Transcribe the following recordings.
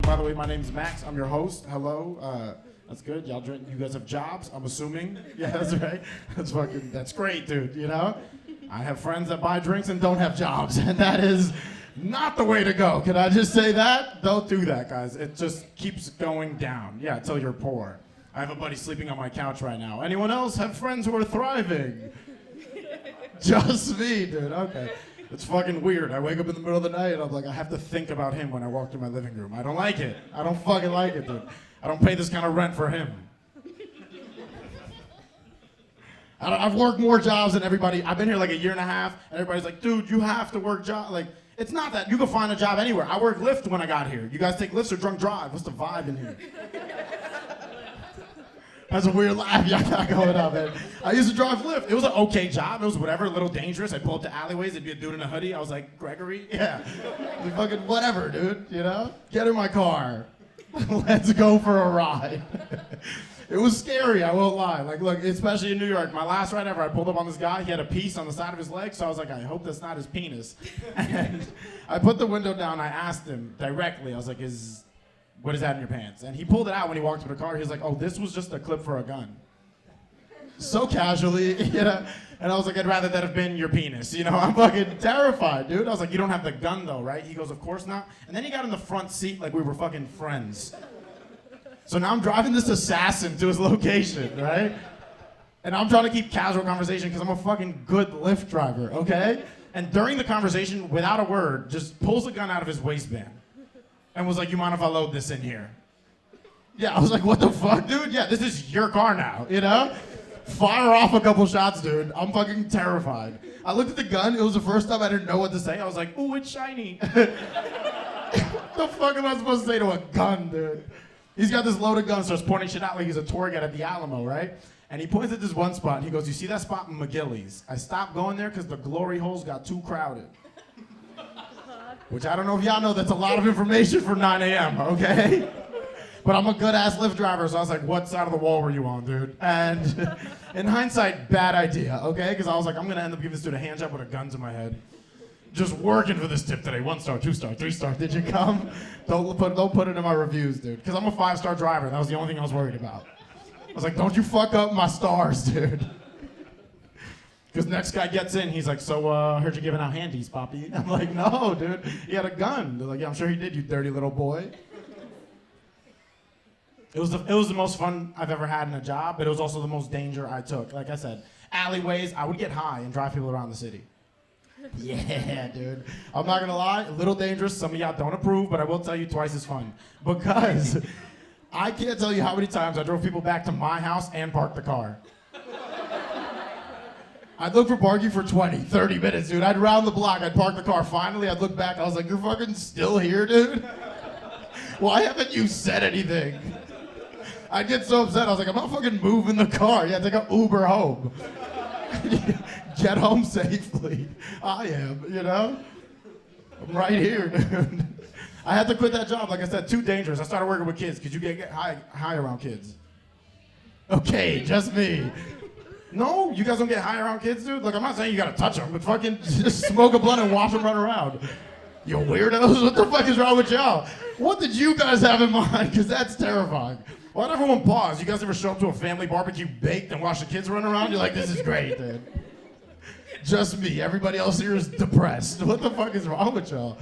By the way, my name's Max. I'm your host. Hello. That's good. Y'all drink. You guys have jobs, I'm assuming. Yeah, that's right. That's great, dude, you know? I have friends that buy drinks and don't have jobs, and that is not the way to go. Can I just say that? Don't do that, guys. It just keeps going down. Yeah, until you're poor. I have a buddy sleeping on my couch right now. Anyone else have friends who are thriving? Just me, dude. Okay. It's fucking weird. I wake up in the middle of the night and I'm like, I have to think about him when I walk through my living room. I don't like it. I don't fucking like it, dude. I don't pay this kind of rent for him. I've worked more jobs than everybody. I've been here like a year and a half, and everybody's like, dude, you have to work job. Like, it's not that. You can find a job anywhere. I worked Lyft when I got here. You guys take Lyfts or drunk drive? What's the vibe in here? That's a weird laugh y'all got going on, man. I used to drive Lyft. It was an okay job. It was whatever, a little dangerous. I'd pull up to alleyways. There'd be a dude in a hoodie. I was like, Gregory? Yeah. Fucking whatever, dude, you know? Get in my car. Let's go for a ride. It was scary, I won't lie. Like, look, especially in New York. My last ride ever, I pulled up on this guy. He had a piece on the side of his leg, so I was like, I hope that's not his penis. And I put the window down. I asked him directly. I was like, what is that in your pants? And he pulled it out when he walked to the car. He was like, oh, this was just a clip for a gun. So casually, you know? And I was like, I'd rather that have been your penis. You know, I'm fucking terrified, dude. I was like, you don't have the gun though, right? He goes, of course not. And then he got in the front seat like we were fucking friends. So now I'm driving this assassin to his location, right? And I'm trying to keep casual conversation because I'm a fucking good Lyft driver, okay? And during the conversation, without a word, just pulls a gun out of his waistband. And was like, you mind if I load this in here? Yeah, I was like, what the fuck, dude? Yeah, this is your car now, you know? Fire off a couple shots, dude. I'm fucking terrified. I looked at the gun. It was the first time I didn't know what to say. I was like, ooh, it's shiny. What the fuck am I supposed to say to a gun, dude? He's got this loaded gun, starts pointing shit out like he's a tour guide at the Alamo, right? And he points at this one spot, and he goes, you see that spot in McGillies? I stopped going there because the glory holes got too crowded. Which I don't know if y'all know, that's a lot of information for 9 a.m., okay? But I'm a good-ass Lyft driver, so I was like, what side of the wall were you on, dude? And in hindsight, bad idea, okay? Because I was like, I'm going to end up giving this dude a hand job with a gun to my head. Just working for this tip today. 1 star, 2 star, 3 star. Did you come? Don't put it in my reviews, dude. Because I'm a 5-star driver. That was the only thing I was worried about. I was like, don't you fuck up my stars, dude. Because next guy gets in, he's like, so I heard you giving out handies, Poppy. I'm like, no, dude, he had a gun. They're like, yeah, I'm sure he did, you dirty little boy. It was the most fun I've ever had in a job, but it was also the most danger I took. Like I said, alleyways, I would get high and drive people around the city. Yeah, dude. I'm not gonna lie, a little dangerous. Some of y'all don't approve, but I will tell you twice as fun. Because I can't tell you how many times I drove people back to my house and parked the car. I'd look for parking for 20, 30 minutes, dude. I'd round the block, I'd park the car. Finally, I'd look back, I was like, you're fucking still here, dude? Why haven't you said anything? I'd get so upset, I was like, I'm not fucking moving the car. Yeah, take an Uber home. Get home safely. I am, you know? I'm right here, dude. I had to quit that job, like I said, too dangerous. I started working with kids, because you get high around kids. Okay, just me. No, you guys don't get high around kids, dude? Like, I'm not saying you gotta touch them, but fucking just smoke a blunt and watch them run around. You weirdos, what the fuck is wrong with y'all? What did you guys have in mind? Because that's terrifying. Why'd everyone pause? You guys ever show up to a family barbecue baked and watch the kids run around? You're like, this is great, dude. Just me. Everybody else here is depressed. What the fuck is wrong with y'all?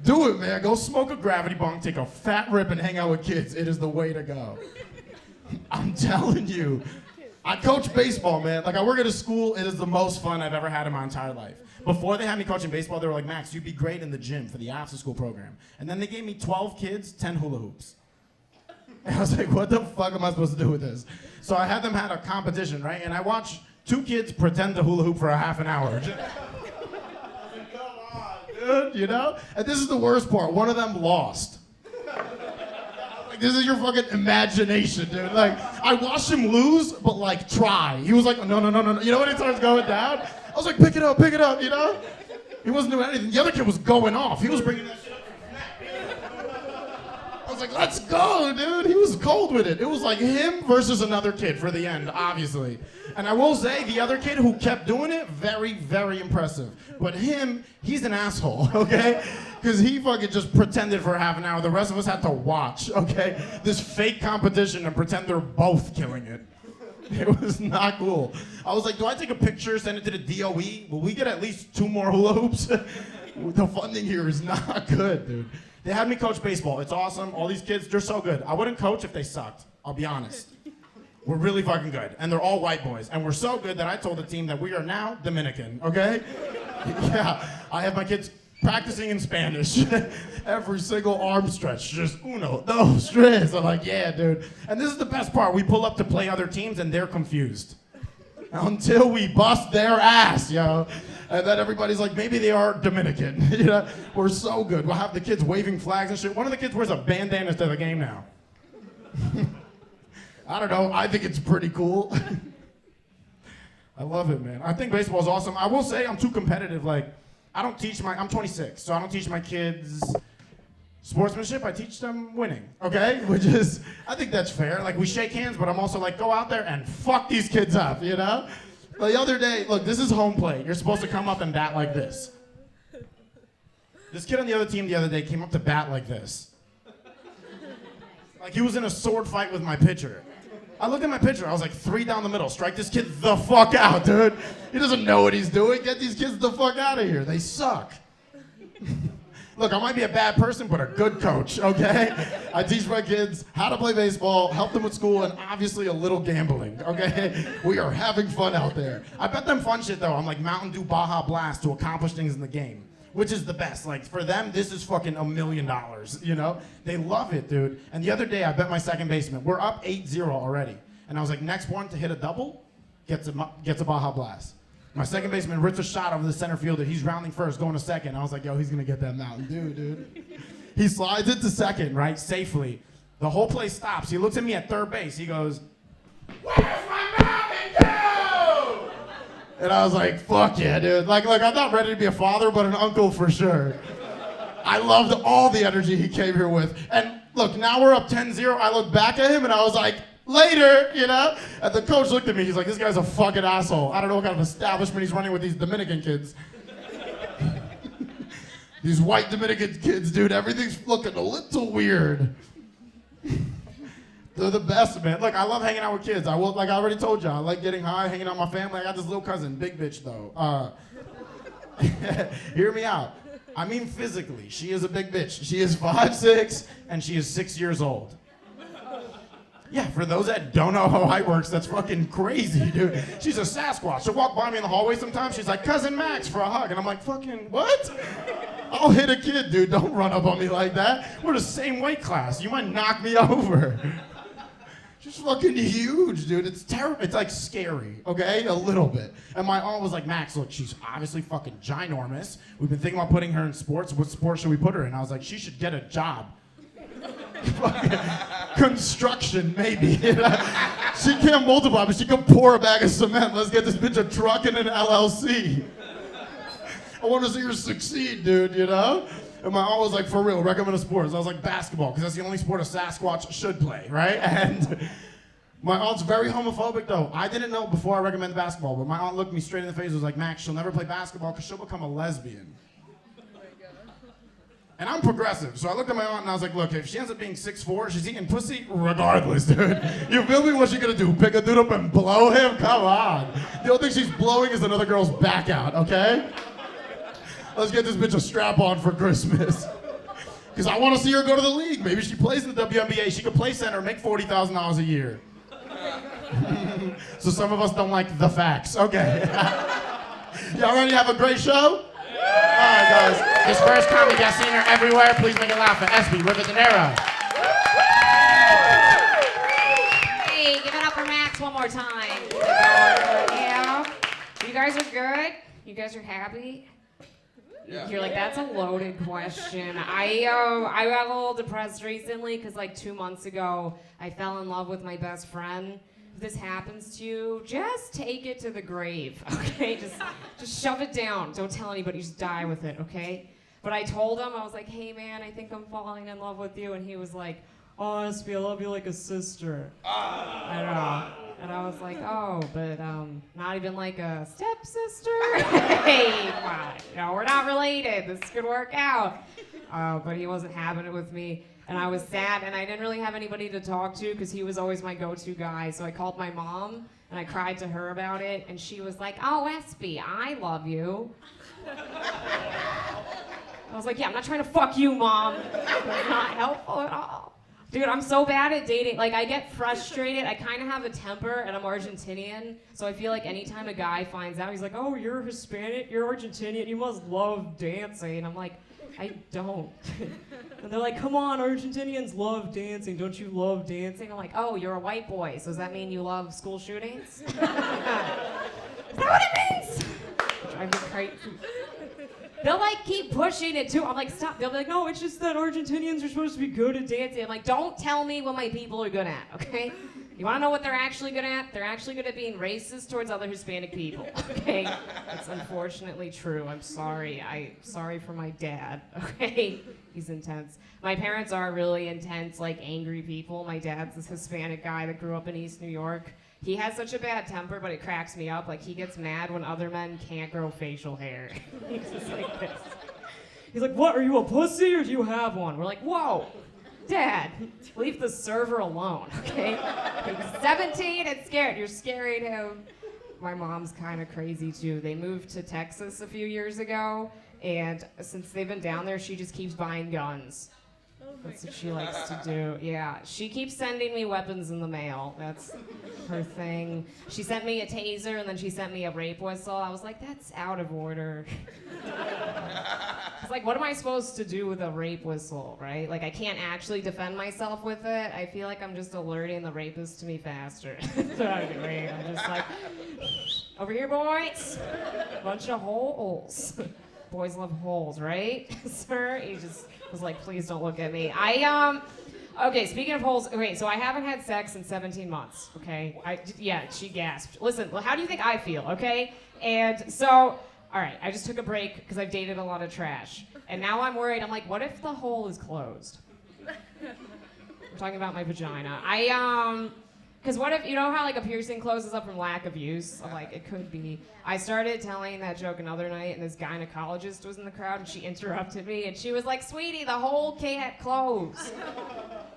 Do it, man. Go smoke a gravity bong, take a fat rip, and hang out with kids. It is the way to go. I'm telling you. I coach baseball, man. Like, I work at a school. It is the most fun I've ever had in my entire life. Before they had me coaching baseball, they were like, Max, you'd be great in the gym for the after-school program. And then they gave me 12 kids, 10 hula hoops. And I was like, what the fuck am I supposed to do with this? So I had them had a competition, right? And I watched 2 kids pretend to hula hoop for a half an hour. Come on, dude, you know? And this is the worst part. One of them lost. Like, this is your fucking imagination, dude. Like, I watched him lose, but like, try. He was like, no. You know when it starts going down? I was like, pick it up, you know? He wasn't doing anything. The other kid was going off. He was bringing that shit up. I was like, let's go, dude. He was cold with it. It was like him versus another kid for the end, obviously. And I will say, the other kid who kept doing it, very, very impressive. But him, he's an asshole, okay? Because he fucking just pretended for half an hour. The rest of us had to watch, okay? This fake competition and pretend they're both killing it. It was not cool. I was like, do I take a picture, send it to the DOE? Will we get at least 2 more hula hoops? The funding here is not good, dude. They had me coach baseball. It's awesome. All these kids, they're so good. I wouldn't coach if they sucked. I'll be honest. We're really fucking good. And they're all white boys. And we're so good that I told the team that we are now Dominican, okay? Yeah, I have my kids practicing in Spanish. Every single arm stretch, just uno, dos, tres. I'm like, yeah, dude. And this is the best part. We pull up to play other teams and they're confused. Until we bust their ass, yo. And then everybody's like, maybe they are Dominican. You know, we're so good. We'll have the kids waving flags and shit. One of the kids wears a bandana to the game now. I don't know. I think it's pretty cool. I love it, man. I think baseball is awesome. I will say I'm too competitive. Like, I'm 26, so I don't teach my kids sportsmanship. I teach them winning, okay? Which is, I think that's fair. Like, we shake hands, but I'm also like, go out there and fuck these kids up, you know? The other day, look, this is home plate. You're supposed to come up and bat like this. This kid on the other team the other day came up to bat like this. Like he was in a sword fight with my pitcher. I looked at my pitcher, I was like 3 down the middle. Strike this kid the fuck out, dude. He doesn't know what he's doing. Get these kids the fuck out of here. They suck. Look, I might be a bad person, but a good coach, okay? I teach my kids how to play baseball, help them with school, and obviously a little gambling, okay? We are having fun out there. I bet them fun shit, though. I'm like Mountain Dew Baja Blast to accomplish things in the game, which is the best. Like, for them, this is fucking $1 million, you know? They love it, dude. And the other day, I bet my second baseman. We're up 8-0 already. And I was like, next one to hit a double gets a Baja Blast. My second baseman rips a shot over the center fielder. He's rounding first, going to second. I was like, yo, he's gonna get that Mountain Dew, dude. He slides it to second, right, safely. The whole play stops. He looks at me at third base. He goes, where's my Mountain Dew? And I was like, fuck yeah, dude. Like, I'm not ready to be a father, but an uncle for sure. I loved all the energy he came here with. And look, now we're up 10-0. I look back at him and I was like, later, you know? And the coach looked at me, he's like, this guy's a fucking asshole. I don't know what kind of establishment he's running with these Dominican kids. These white Dominican kids, dude, everything's looking a little weird. They're the best, man. Look, I love hanging out with kids. Like I already told you, I like getting high, hanging out with my family. I got this little cousin, big bitch though. Hear me out. I mean physically, she is a big bitch. She is 5'6", and she is 6 years old. Yeah, for those that don't know how height works, that's fucking crazy, dude. She's a Sasquatch. She'll walk by me in the hallway sometimes. She's like, Cousin Max for a hug. And I'm like, fucking what? I'll hit a kid, dude. Don't run up on me like that. We're the same weight class. You might knock me over. She's fucking huge, dude. It's terrible. It's like scary, okay? A little bit. And my aunt was like, Max, look, she's obviously fucking ginormous. We've been thinking about putting her in sports. What sport should we put her in? I was like, she should get a job. Construction, maybe. You know? She can't multiply, but she can pour a bag of cement. Let's get this bitch a truck and an LLC. I want to see her succeed, dude, you know? And my aunt was like, for real, recommend a sport. So I was like, basketball, because that's the only sport a Sasquatch should play, right? And my aunt's very homophobic, though. I didn't know before I recommended basketball, but my aunt looked me straight in the face and was like, Max, she'll never play basketball because she'll become a lesbian. And I'm progressive, so I looked at my aunt and I was like, look, if she ends up being 6'4", she's eating pussy regardless, dude. You feel me? What's she gonna do? Pick a dude up and blow him? Come on. The only thing she's blowing is another girl's back out, okay? Let's get this bitch a strap-on for Christmas. Because I want to see her go to the league. Maybe she plays in the WNBA. She could play center, make $40,000 a year. So some of us don't like the facts. Okay. Y'all ready to have a great show? All right, guys. This first comedy, I've seen her everywhere. Please make it loud for SB River De Niro. Hey, give it up for Max one more time. Yeah. You guys are good? You guys are happy? Yeah. You're like, that's a loaded question. I got a little depressed recently because like 2 months ago, I fell in love with my best friend. If this happens to you, just take it to the grave, okay? Just shove it down. Don't tell anybody, just die with it, okay? But I told him, I was like, hey man, I think I'm falling in love with you. And he was like, honestly, I love you like a sister. I know. And I was like, oh, but not even like a stepsister? Hey, come on. No, we're not related. This could work out. But he wasn't having it with me. And I was sad, and I didn't really have anybody to talk to because he was always my go-to guy. So I called my mom, and I cried to her about it. And she was like, oh, Espy, I love you. I was like, yeah, I'm not trying to fuck you, Mom. That's not helpful at all. Dude, I'm so bad at dating. Like, I get frustrated. I kind of have a temper, and I'm Argentinian. So I feel like anytime a guy finds out, he's like, oh, you're Hispanic, you're Argentinian, you must love dancing. And I'm like, I don't. And they're like, come on, Argentinians love dancing. Don't you love dancing? I'm like, oh, you're a white boy. So does that mean you love school shootings? Is that what it means? Drive me crazy. They'll like keep pushing it too. I'm like, stop. They'll be like, no, it's just that Argentinians are supposed to be good at dancing. I'm like, don't tell me what my people are good at, okay? You want to know what they're actually good at? They're actually good at being racist towards other Hispanic people, okay? It's unfortunately true. I'm sorry. Sorry for my dad, okay? He's intense. My parents are really intense, like angry people. My dad's this Hispanic guy that grew up in East New York. He has such a bad temper, but it cracks me up. Like, he gets mad when other men can't grow facial hair. He's just like this. He's like, what, are you a pussy or do you have one? We're like, whoa, Dad, leave the server alone, okay? He's 17 and scared. You're scaring him. My mom's kind of crazy, too. They moved to Texas a few years ago, and since they've been down there, she just keeps buying guns. That's what she likes to do. Yeah, she keeps sending me weapons in the mail. That's her thing. She sent me a taser and then she sent me a rape whistle. I was like, that's out of order. It's like, what am I supposed to do with a rape whistle, right? Like, I can't actually defend myself with it. I feel like I'm just alerting the rapist to me faster. That's what I'm doing. I'm just like, over here, boys. Bunch of holes. Boys love holes, right, sir? He just was like, please don't look at me. Okay, speaking of holes, okay, so I haven't had sex in 17 months, okay? Yeah, she gasped. Listen, well, how do you think I feel, okay? And so, all right, I just took a break because I've dated a lot of trash. And now I'm worried, I'm like, what if the hole is closed? I'm talking about my vagina. Because what if, you know how like a piercing closes up from lack of use? I'm like, it could be. I started telling that joke another night, and this gynecologist was in the crowd, and she interrupted me, and she was like, sweetie, the hole can't close.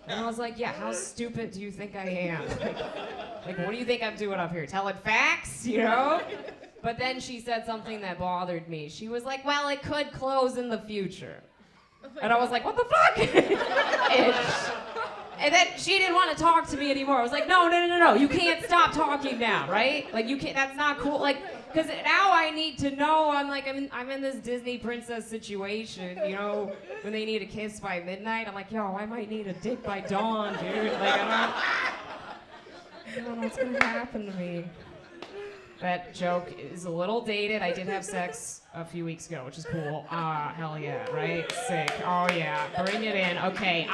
And I was like, yeah, how stupid do you think I am? Like, what do you think I'm doing up here? Telling facts, you know? But then she said something that bothered me. She was like, well, it could close in the future. And I was like, what the fuck? And then she didn't want to talk to me anymore. I was like, no, you can't stop talking now, right? Like, you can't, that's not cool. Like, because now I need to know, I'm in this Disney princess situation, you know, when they need a kiss by midnight. I'm like, yo, I might need a dick by dawn, dude. Like, I don't know what's gonna happen to me. That joke is a little dated. I did have sex a few weeks ago, which is cool. Hell yeah, right? Sick. Oh yeah, bring it in. Okay,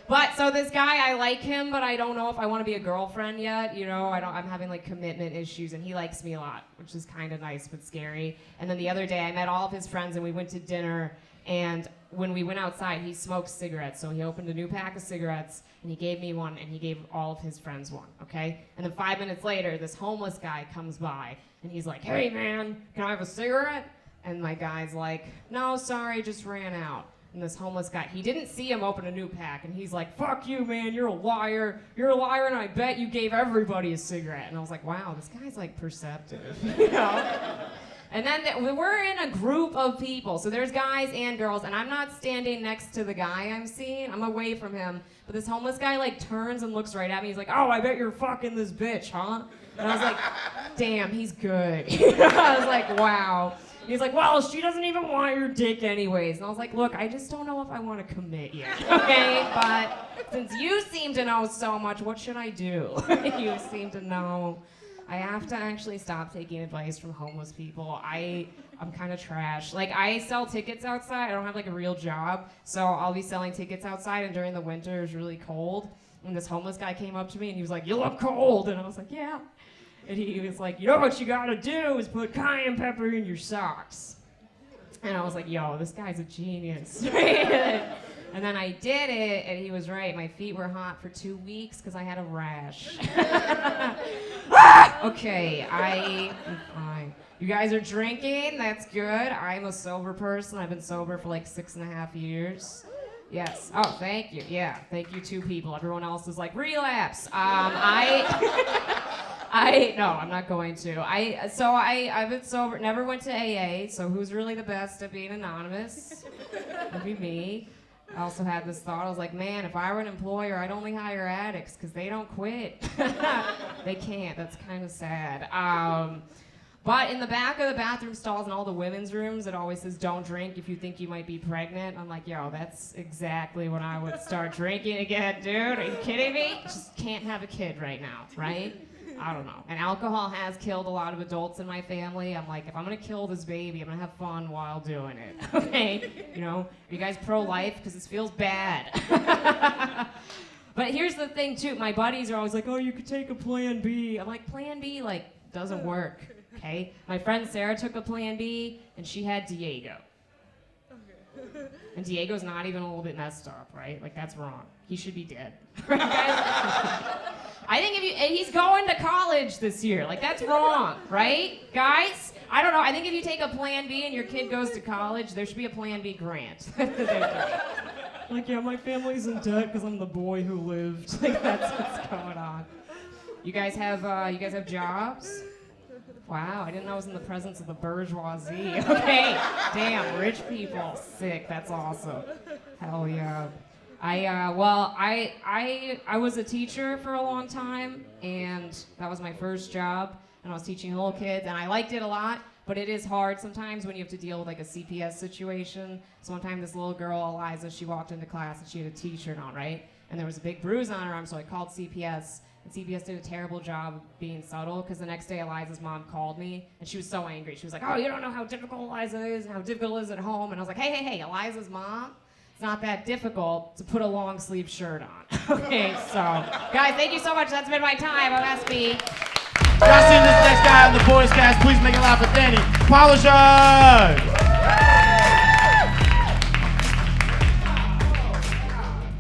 But so this guy, I like him, but I don't know if I want to be a girlfriend yet. You know, I'm having like commitment issues, and he likes me a lot, which is kind of nice but scary. And then the other day, I met all of his friends, and we went to dinner. And when we went outside, he smoked cigarettes. So he opened a new pack of cigarettes, and he gave me one, and he gave all of his friends one. Okay. And then 5 minutes later, this homeless guy comes by, and he's like, "Hey man, can I have a cigarette?" And my guy's like, "No, sorry, just ran out." And this homeless guy, he didn't see him open a new pack, and he's like, "Fuck you, man, you're a liar, and I bet you gave everybody a cigarette." And I was like, wow, this guy's like perceptive, you know? And then we're in a group of people, so there's guys and girls, and I'm not standing next to the guy I'm seeing, I'm away from him, but this homeless guy like turns and looks right at me, he's like, "Oh, I bet you're fucking this bitch, huh?" And I was like, damn, he's good. I was like, wow. He's like, "Well, she doesn't even want your dick anyways." And I was like, look, I just don't know if I want to commit yet, okay? But since you seem to know so much, what should I do? You seem to know. I have to actually stop taking advice from homeless people. I'm kind of trash. Like, I sell tickets outside. I don't have like a real job, so I'll be selling tickets outside, and during the winter it's really cold. And this homeless guy came up to me and he was like, "You look cold." And I was like, "Yeah." And he was like, "You know what you gotta do is put cayenne pepper in your socks." And I was like, yo, this guy's a genius. And then I did it, and he was right. My feet were hot for 2 weeks because I had a rash. Okay, I'm fine. You guys are drinking? That's good. I'm a sober person. I've been sober for like 6.5 years. Yes. Oh, thank you. Yeah, thank you, 2 people. Everyone else is like, relapse. No, I'm not going to. I've been sober, never went to AA, so who's really the best at being anonymous? It'd be me. I also had this thought, I was like, man, if I were an employer, I'd only hire addicts, because they don't quit. They can't, that's kind of sad. But in the back of the bathroom stalls and all the women's rooms, it always says, don't drink if you think you might be pregnant. I'm like, yo, that's exactly when I would start drinking again, dude. Are you kidding me? Just can't have a kid right now, right? I don't know. And alcohol has killed a lot of adults in my family. I'm like, if I'm gonna kill this baby, I'm gonna have fun while doing it, okay? You know, are you guys pro-life? Because this feels bad. But here's the thing, too. My buddies are always like, oh, you could take a Plan B. I'm like, Plan B, like, doesn't work, okay? My friend Sarah took a Plan B, and she had Diego. And Diego's not even a little bit messed up, right? Like, that's wrong. He should be dead. Right, guys? I think he's going to college this year. Like, that's wrong, right? Guys, I don't know. I think if you take a Plan B and your kid goes to college, there should be a Plan B grant. Like, yeah, my family's in debt because I'm the boy who lived. Like, that's what's going on. You guys have jobs? Wow, I didn't know I was in the presence of the bourgeoisie. Okay, damn, rich people. Sick, that's awesome. Hell yeah. I was a teacher for a long time, and that was my first job, and I was teaching little kids, and I liked it a lot, but it is hard sometimes when you have to deal with like a CPS situation. So one time this little girl, Eliza, she walked into class and she had a t-shirt on, right? And there was a big bruise on her arm, so I called CPS, and CPS did a terrible job of being subtle, because the next day Eliza's mom called me, and she was so angry. She was like, oh, you don't know how difficult Eliza is and how difficult it is at home. And I was like, hey, Eliza's mom? It's not that difficult to put a long sleeve shirt on. Okay, so guys, thank you so much. That's been my time. OSB. Y'all seen this next guy on the Boys Cast? Please make it loud for Danny. Polishers!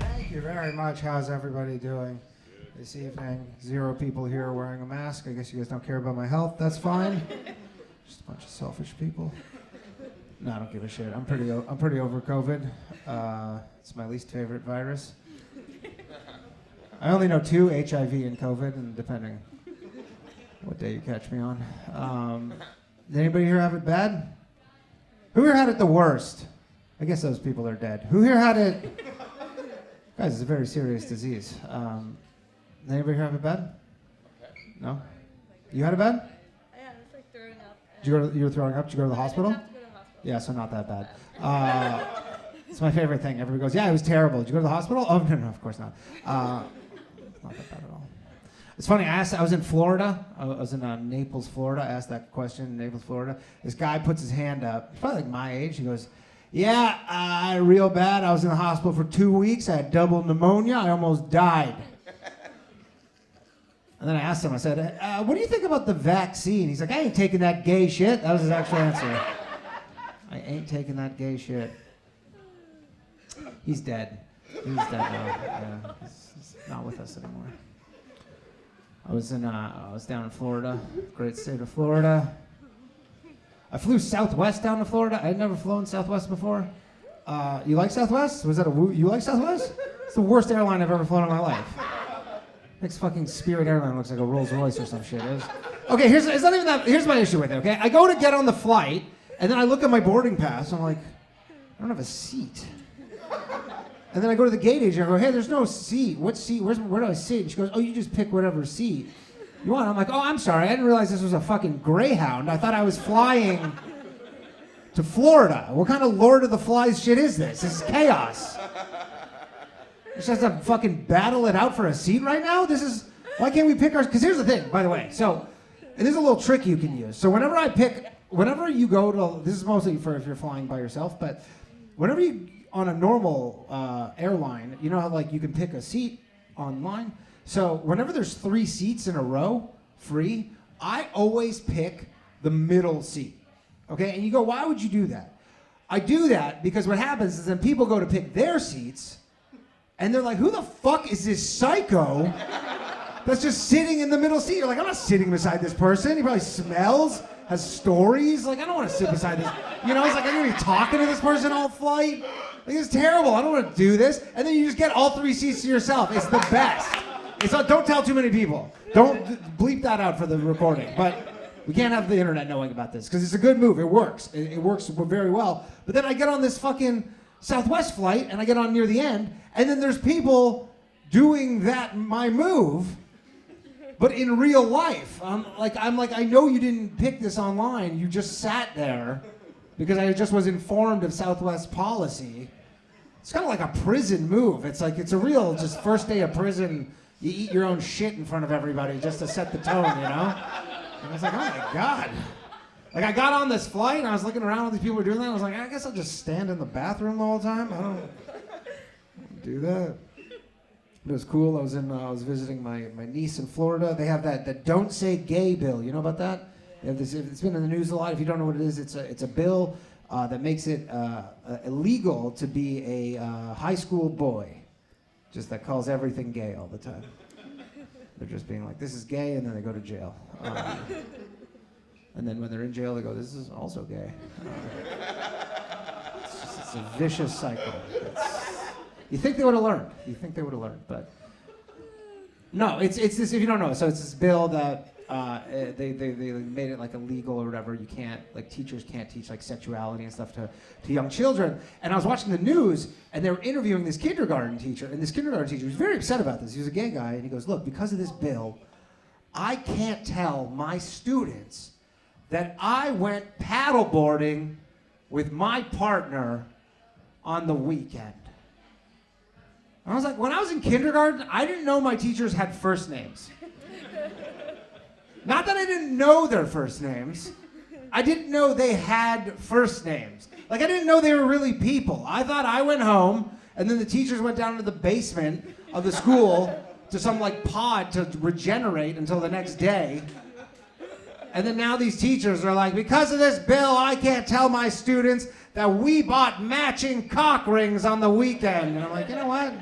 Thank you very much. How's everybody doing this evening? 0 people here wearing a mask. I guess you guys don't care about my health. That's fine. Just a bunch of selfish people. No, I don't give a shit. I'm pretty over COVID. It's my least favorite virus. I only know 2, HIV and COVID, and depending what day you catch me on. Did anybody here have it bad? Who here had it the worst? I guess those people are dead. Who here had it? Guys, it's a very serious disease. Did anybody here have it bad? No? You had it bad? Yeah, it's like throwing up. You were throwing up? Did you go to the hospital? Yeah, so not that bad. It's my favorite thing. Everybody goes, yeah, it was terrible. Did you go to the hospital? Oh, no, of course not. It's not that bad at all. It's funny, I was in Florida. I was in Naples, Florida. I asked that question in Naples, Florida. This guy puts his hand up. He's probably like my age. He goes, yeah, real bad. I was in the hospital for 2 weeks. I had double pneumonia. I almost died. And then I asked him, I said, what do you think about the vaccine? He's like, I ain't taking that gay shit. That was his actual answer. I ain't taking that gay shit. He's dead. He's dead now. Yeah, he's not with us anymore. I was down in Florida, great state of Florida. I flew Southwest down to Florida. I had never flown Southwest before. You like Southwest? You like Southwest? It's the worst airline I've ever flown in my life. Next fucking Spirit airline looks like a Rolls Royce or some shit. Okay, here's my issue with it, okay? I go to get on the flight, and then I look at my boarding pass, and I'm like, I don't have a seat. And then I go to the gate agent, I go, hey, there's no seat. What seat? Where do I sit? And she goes, oh, you just pick whatever seat you want. I'm like, oh, I'm sorry. I didn't realize this was a fucking Greyhound. I thought I was flying to Florida. What kind of Lord of the Flies shit is this? This is chaos. Just has to fucking battle it out for a seat right now? Why can't we pick ours? Because here's the thing, by the way. So, and there's a little trick you can use. So whenever you go to, this is mostly for if you're flying by yourself, but whenever you, on a normal airline, you know how like you can pick a seat online? So whenever there's 3 seats in a row, free, I always pick the middle seat. Okay, and you go, why would you do that? I do that because what happens is then people go to pick their seats, and they're like, who the fuck is this psycho that's just sitting in the middle seat? You're like, I'm not sitting beside this person. He probably smells, has stories. Like, I don't want to sit beside this. You know, it's like, I'm going to be talking to this person all flight. Like, it's terrible. I don't want to do this. And then you just get all 3 seats to yourself. It's the best. It's not, don't tell too many people. Don't bleep that out for the recording. But we can't have the internet knowing about this because it's a good move. It works. It works very well. But then I get on this fucking Southwest flight and I get on near the end, and then there's people doing my move, but in real life. I'm like, I know you didn't pick this online. You just sat there because I just was informed of Southwest policy. It's kind of like a prison move. It's like, it's a real just first day of prison. You eat your own shit in front of everybody just to set the tone, you know? And I was like, oh my God. Like, I got on this flight and I was looking around, all these people were doing that. I was like, I guess I'll just stand in the bathroom the whole time. I don't do that. It was cool. I was visiting my niece in Florida. They have that Don't Say Gay bill. You know about that? They have this, it's been in the news a lot. If you don't know what it is, it's a bill that makes it illegal to be a high school boy. Just that calls everything gay all the time. They're just being like, this is gay, and then they go to jail. And then when they're in jail, they go, this is also gay. It's a vicious cycle. You think they would have learned. But no, it's this, if you don't know, so it's this bill that they made it like illegal or whatever. You can't, like, teachers can't teach like sexuality and stuff to young children. And I was watching the news, and they were interviewing this kindergarten teacher, and this kindergarten teacher was very upset about this. He was a gay guy, and he goes, look, because of this bill, I can't tell my students that I went paddleboarding with my partner on the weekend. And I was like, when I was in kindergarten, I didn't know my teachers had first names. Not that I didn't know their first names. I didn't know they had first names. Like, I didn't know they were really people. I thought I went home, and then the teachers went down to the basement of the school to some, like, pod to regenerate until the next day. And then now these teachers are like, because of this bill, I can't tell my students that we bought matching cock rings on the weekend. And I'm like, you know what?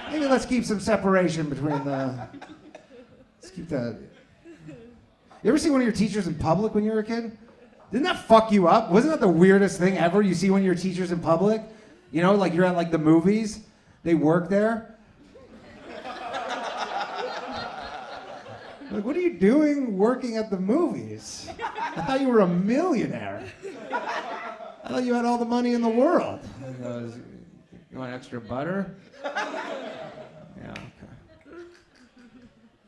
Maybe let's keep some separation between let's keep that. You ever see one of your teachers in public when you were a kid? Didn't that fuck you up? Wasn't that the weirdest thing ever? You see one of your teachers in public? You know, like you're at like the movies. They work there. Like, what are you doing working at the movies? I thought you were a millionaire. I thought you had all the money in the world. He goes, you want extra butter? Yeah, okay.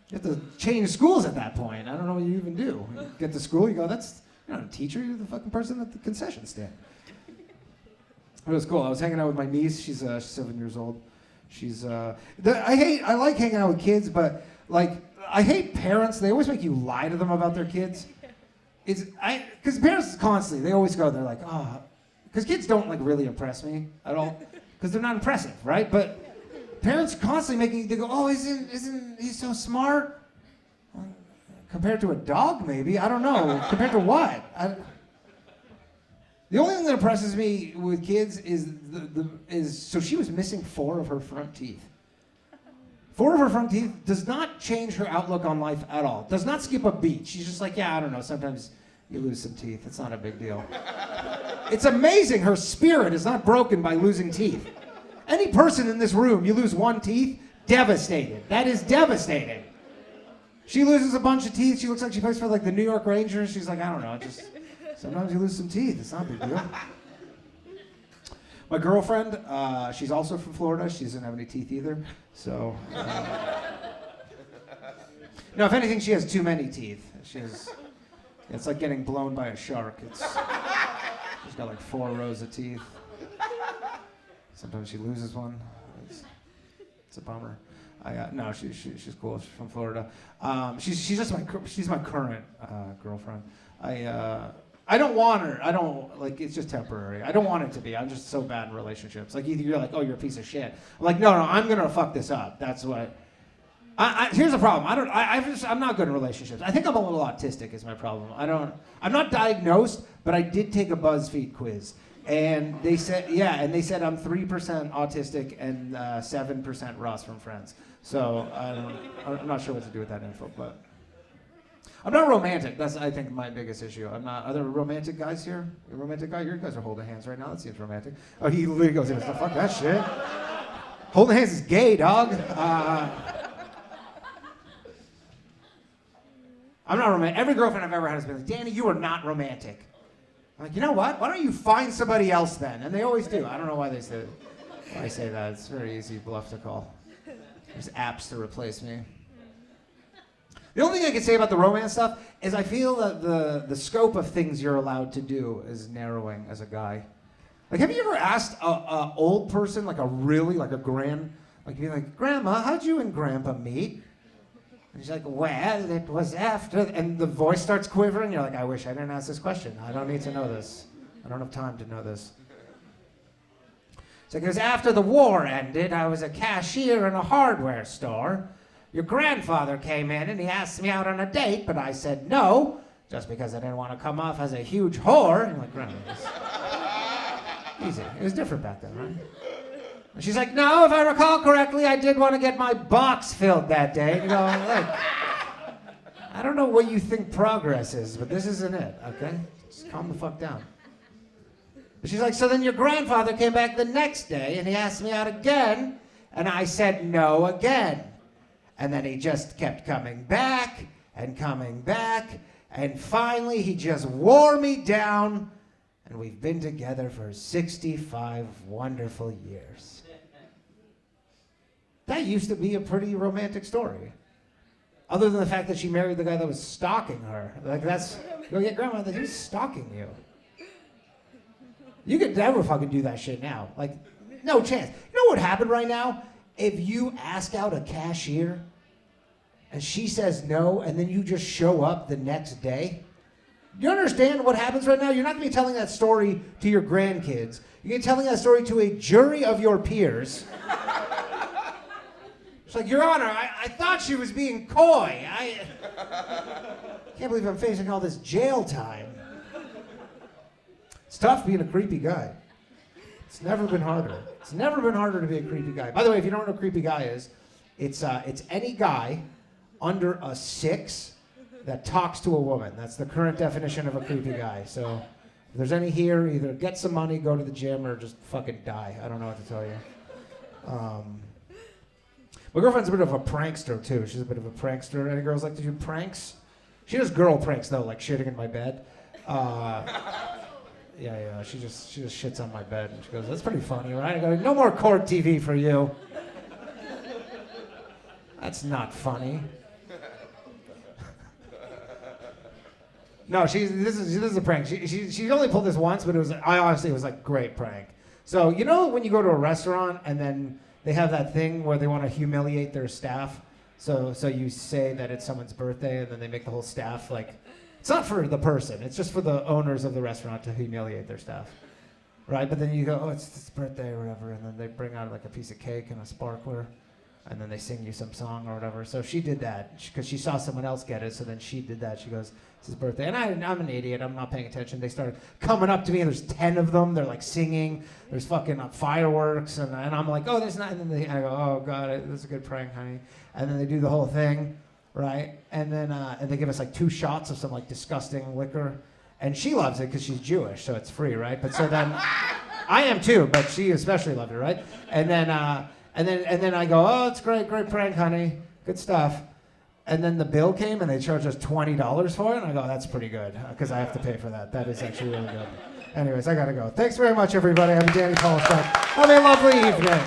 You have to change schools at that point. I don't know what you even do. You get to school, you go, you're not a teacher, you're the fucking person at the concession stand. It was cool. I was hanging out with my niece. She's 7 years old. I like hanging out with kids, but like, I hate parents. They always make you lie to them about their kids. Because parents constantly, they always go, they're like, oh, because kids don't like really impress me at all, because they're not impressive, right? But parents constantly they go, oh, isn't he so smart? Compared to a dog, maybe. I don't know. Compared to what? The only thing that impresses me with kids is so she was missing 4 of her front teeth. 4 of her front teeth does not change her outlook on life at all. Does not skip a beat. She's just like, yeah, I don't know. Sometimes you lose some teeth. It's not a big deal. It's amazing. Her spirit is not broken by losing teeth. Any person in this room, you lose 1 tooth, devastated. That is devastating. She loses a bunch of teeth. She looks like she plays for like the New York Rangers. She's like, I don't know. Just sometimes you lose some teeth. It's not a big deal. My girlfriend, she's also from Florida. She doesn't have any teeth either. So, no, if anything, she has too many teeth. It's like getting blown by a shark. She's got like 4 rows of teeth. Sometimes she loses one. It's a bummer. No, she's cool. She's from Florida. She's my current girlfriend. I don't want her. I don't, like, it's just temporary. I don't want it to be. I'm just so bad in relationships. Like, either you're like, oh, you're a piece of shit. I'm like, no, I'm gonna fuck this up. That's what. Here's the problem. I'm not good in relationships. I think I'm a little autistic is my problem. I'm not diagnosed, but I did take a BuzzFeed quiz. And they said, I'm 3% autistic and 7% Ross from Friends. So I'm not sure what to do with that info, but I'm not romantic. That's, I think, my biggest issue. I'm not. Are there romantic guys here? You a romantic guy? You guys are holding hands right now. That seems romantic. Oh, he literally goes, fuck that shit. Holding hands is gay, dog. I'm not romantic. Every girlfriend I've ever had has been like, Danny, you are not romantic. I'm like, you know what? Why don't you find somebody else then? And they always do. I don't know why they say why I say that. It's a very easy bluff to call. There's apps to replace me. The only thing I can say about the romance stuff is I feel that the scope of things you're allowed to do is narrowing as a guy. Like, have you ever asked a old person, like be like, Grandma, how'd you and Grandpa meet? And she's like, well, it was after, and the voice starts quivering. You're like, I wish I didn't ask this question. I don't need to know this. I don't have time to know this. It's like, it was after the war ended. I was a cashier in a hardware store. Your grandfather came in and he asked me out on a date, but I said no, just because I didn't want to come off as a huge whore. And you're like, Grandma, easy. It was different back then, right? And she's like, no, if I recall correctly, I did want to get my box filled that day. And you go, like, I don't know what you think progress is, but this isn't it, okay? Just calm the fuck down. But she's like, so then your grandfather came back the next day and he asked me out again, and I said no again. And then he just kept coming back, and finally he just wore me down, and we've been together for 65 wonderful years. That used to be a pretty romantic story. Other than the fact that she married the guy that was stalking her. Like, that's, go get Grandma, that he's stalking you. You could never fucking do that shit now. Like, no chance. You know what would happen right now? If you ask out a cashier, and she says no, and then you just show up the next day. You understand what happens right now? You're not going to be telling that story to your grandkids. You're going to be telling that story to a jury of your peers. It's like, Your Honor, I thought she was being coy. I can't believe I'm facing all this jail time. It's tough being a creepy guy. It's never been harder. It's never been harder to be a creepy guy. By the way, if you don't know what a creepy guy is, it's any guy under a 6 that talks to a woman. That's the current definition of a creepy guy. So if there's any here, either get some money, go to the gym, or just fucking die. I don't know what to tell you. My girlfriend's a bit of a prankster, too. She's a bit of a prankster. Any girls like to do pranks? She does girl pranks, though, like shitting in my bed. Yeah, she just shits on my bed. And she goes, that's pretty funny, right? I go, no more court TV for you. That's not funny. No, this is a prank. She only pulled this once, but it was like great prank. So you know when you go to a restaurant and then they have that thing where they want to humiliate their staff. So you say that it's someone's birthday and then they make the whole staff like, it's not for the person, it's just for the owners of the restaurant to humiliate their staff. Right? But then you go, oh, it's his birthday or whatever, and then they bring out like a piece of cake and a sparkler. And then they sing you some song or whatever. So she did that because she saw someone else get it. So then she did that. She goes, it's his birthday. And I'm an idiot. I'm not paying attention. They started coming up to me, and there's 10 of them. They're like singing. There's fucking fireworks. And I'm like, oh, there's not. And then I go, oh, God, this is a good prank, honey. And then they do the whole thing, right? And then and they give us like 2 shots of some like disgusting liquor. And she loves it because she's Jewish, so it's free, right? But so then I am too, but she especially loved it, right? And then I go, oh, it's great prank, honey. Good stuff. And then the bill came and they charged us $20 for it. And I go, that's pretty good because I have to pay for that. That is actually really good. Anyways, I got to go. Thanks very much, everybody. I'm Danny Polishuk. Have a lovely evening.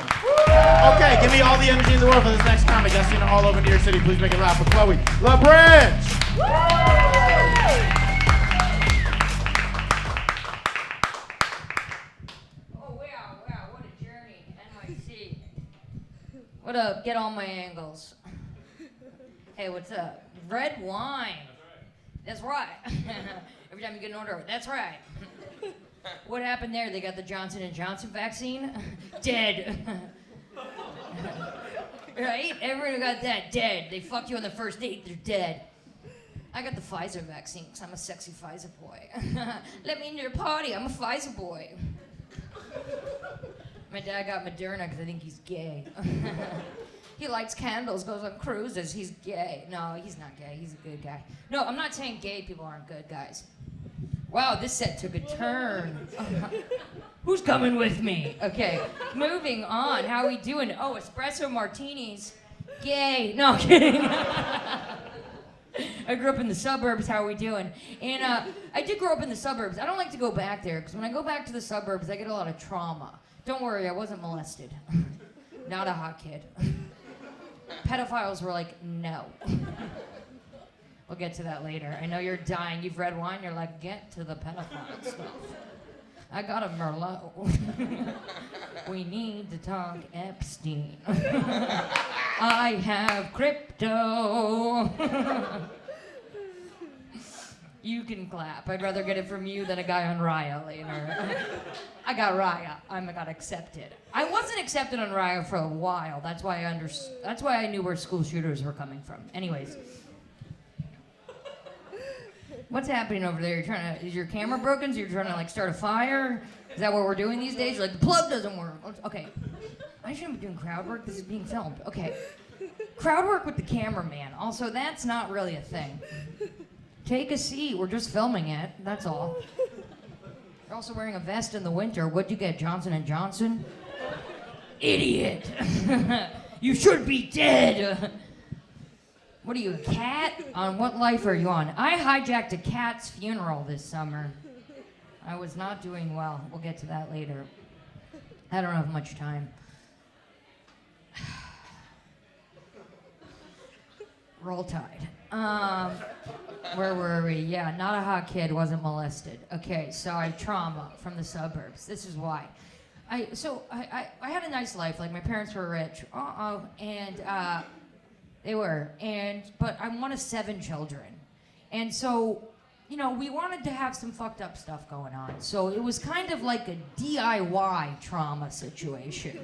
Okay, give me all the energy in the world for this next comic. I've seen it all over New York City. Please make it loud for Chloe LaBranch. What up? Get all my angles. Hey, what's up? Red wine. That's right. Every time you get an order, that's right. What happened there? They got the Johnson & Johnson vaccine? Dead. Right? Everyone who got that, dead. They fucked you on the first date, they're dead. I got the Pfizer vaccine because I'm a sexy Pfizer boy. Let me into your party, I'm a Pfizer boy. My dad got Moderna because I think he's gay. He lights candles, goes on cruises. He's gay. No, he's not gay. He's a good guy. No, I'm not saying gay people aren't good guys. Wow, this set took a turn. Who's coming with me? Okay, moving on. How we doing? Oh, espresso martinis. Gay. No, I'm kidding. I grew up in the suburbs. How are we doing? And I did grow up in the suburbs. I don't like to go back there because when I go back to the suburbs, I get a lot of trauma. Don't worry, I wasn't molested. Not a hot kid. Pedophiles were like, no. We'll get to that later. I know you're dying. You've read wine. You're like, get to the pedophile stuff. I got a Merlot. We need to talk Epstein. I have crypto. You can clap. I'd rather get it from you than a guy on Raya later. I got Raya. I got accepted. I wasn't accepted on Raya for a while. That's why I knew where school shooters were coming from. Anyways. What's happening over there? Is your camera broken? So you're trying to like start a fire? Is that what we're doing these days? You're like, the plug doesn't work. Okay. I shouldn't be doing crowd work. This is being filmed. Okay. Crowd work with the cameraman. Also, that's not really a thing. Take a seat. We're just filming it. That's all. You're also wearing a vest in the winter. What'd you get, Johnson & Johnson? Idiot. You should be dead. What are you, a cat? On what life are you on? I hijacked a cat's funeral this summer. I was not doing well. We'll get to that later. I don't have much time. Roll Tide. Where were we? Yeah, not a hot kid, wasn't molested. Okay, so I have trauma from the suburbs. This is why. I had a nice life. Like, my parents were rich. And they were. But I'm one of 7 children. And so, you know, we wanted to have some fucked up stuff going on. So it was kind of like a DIY trauma situation.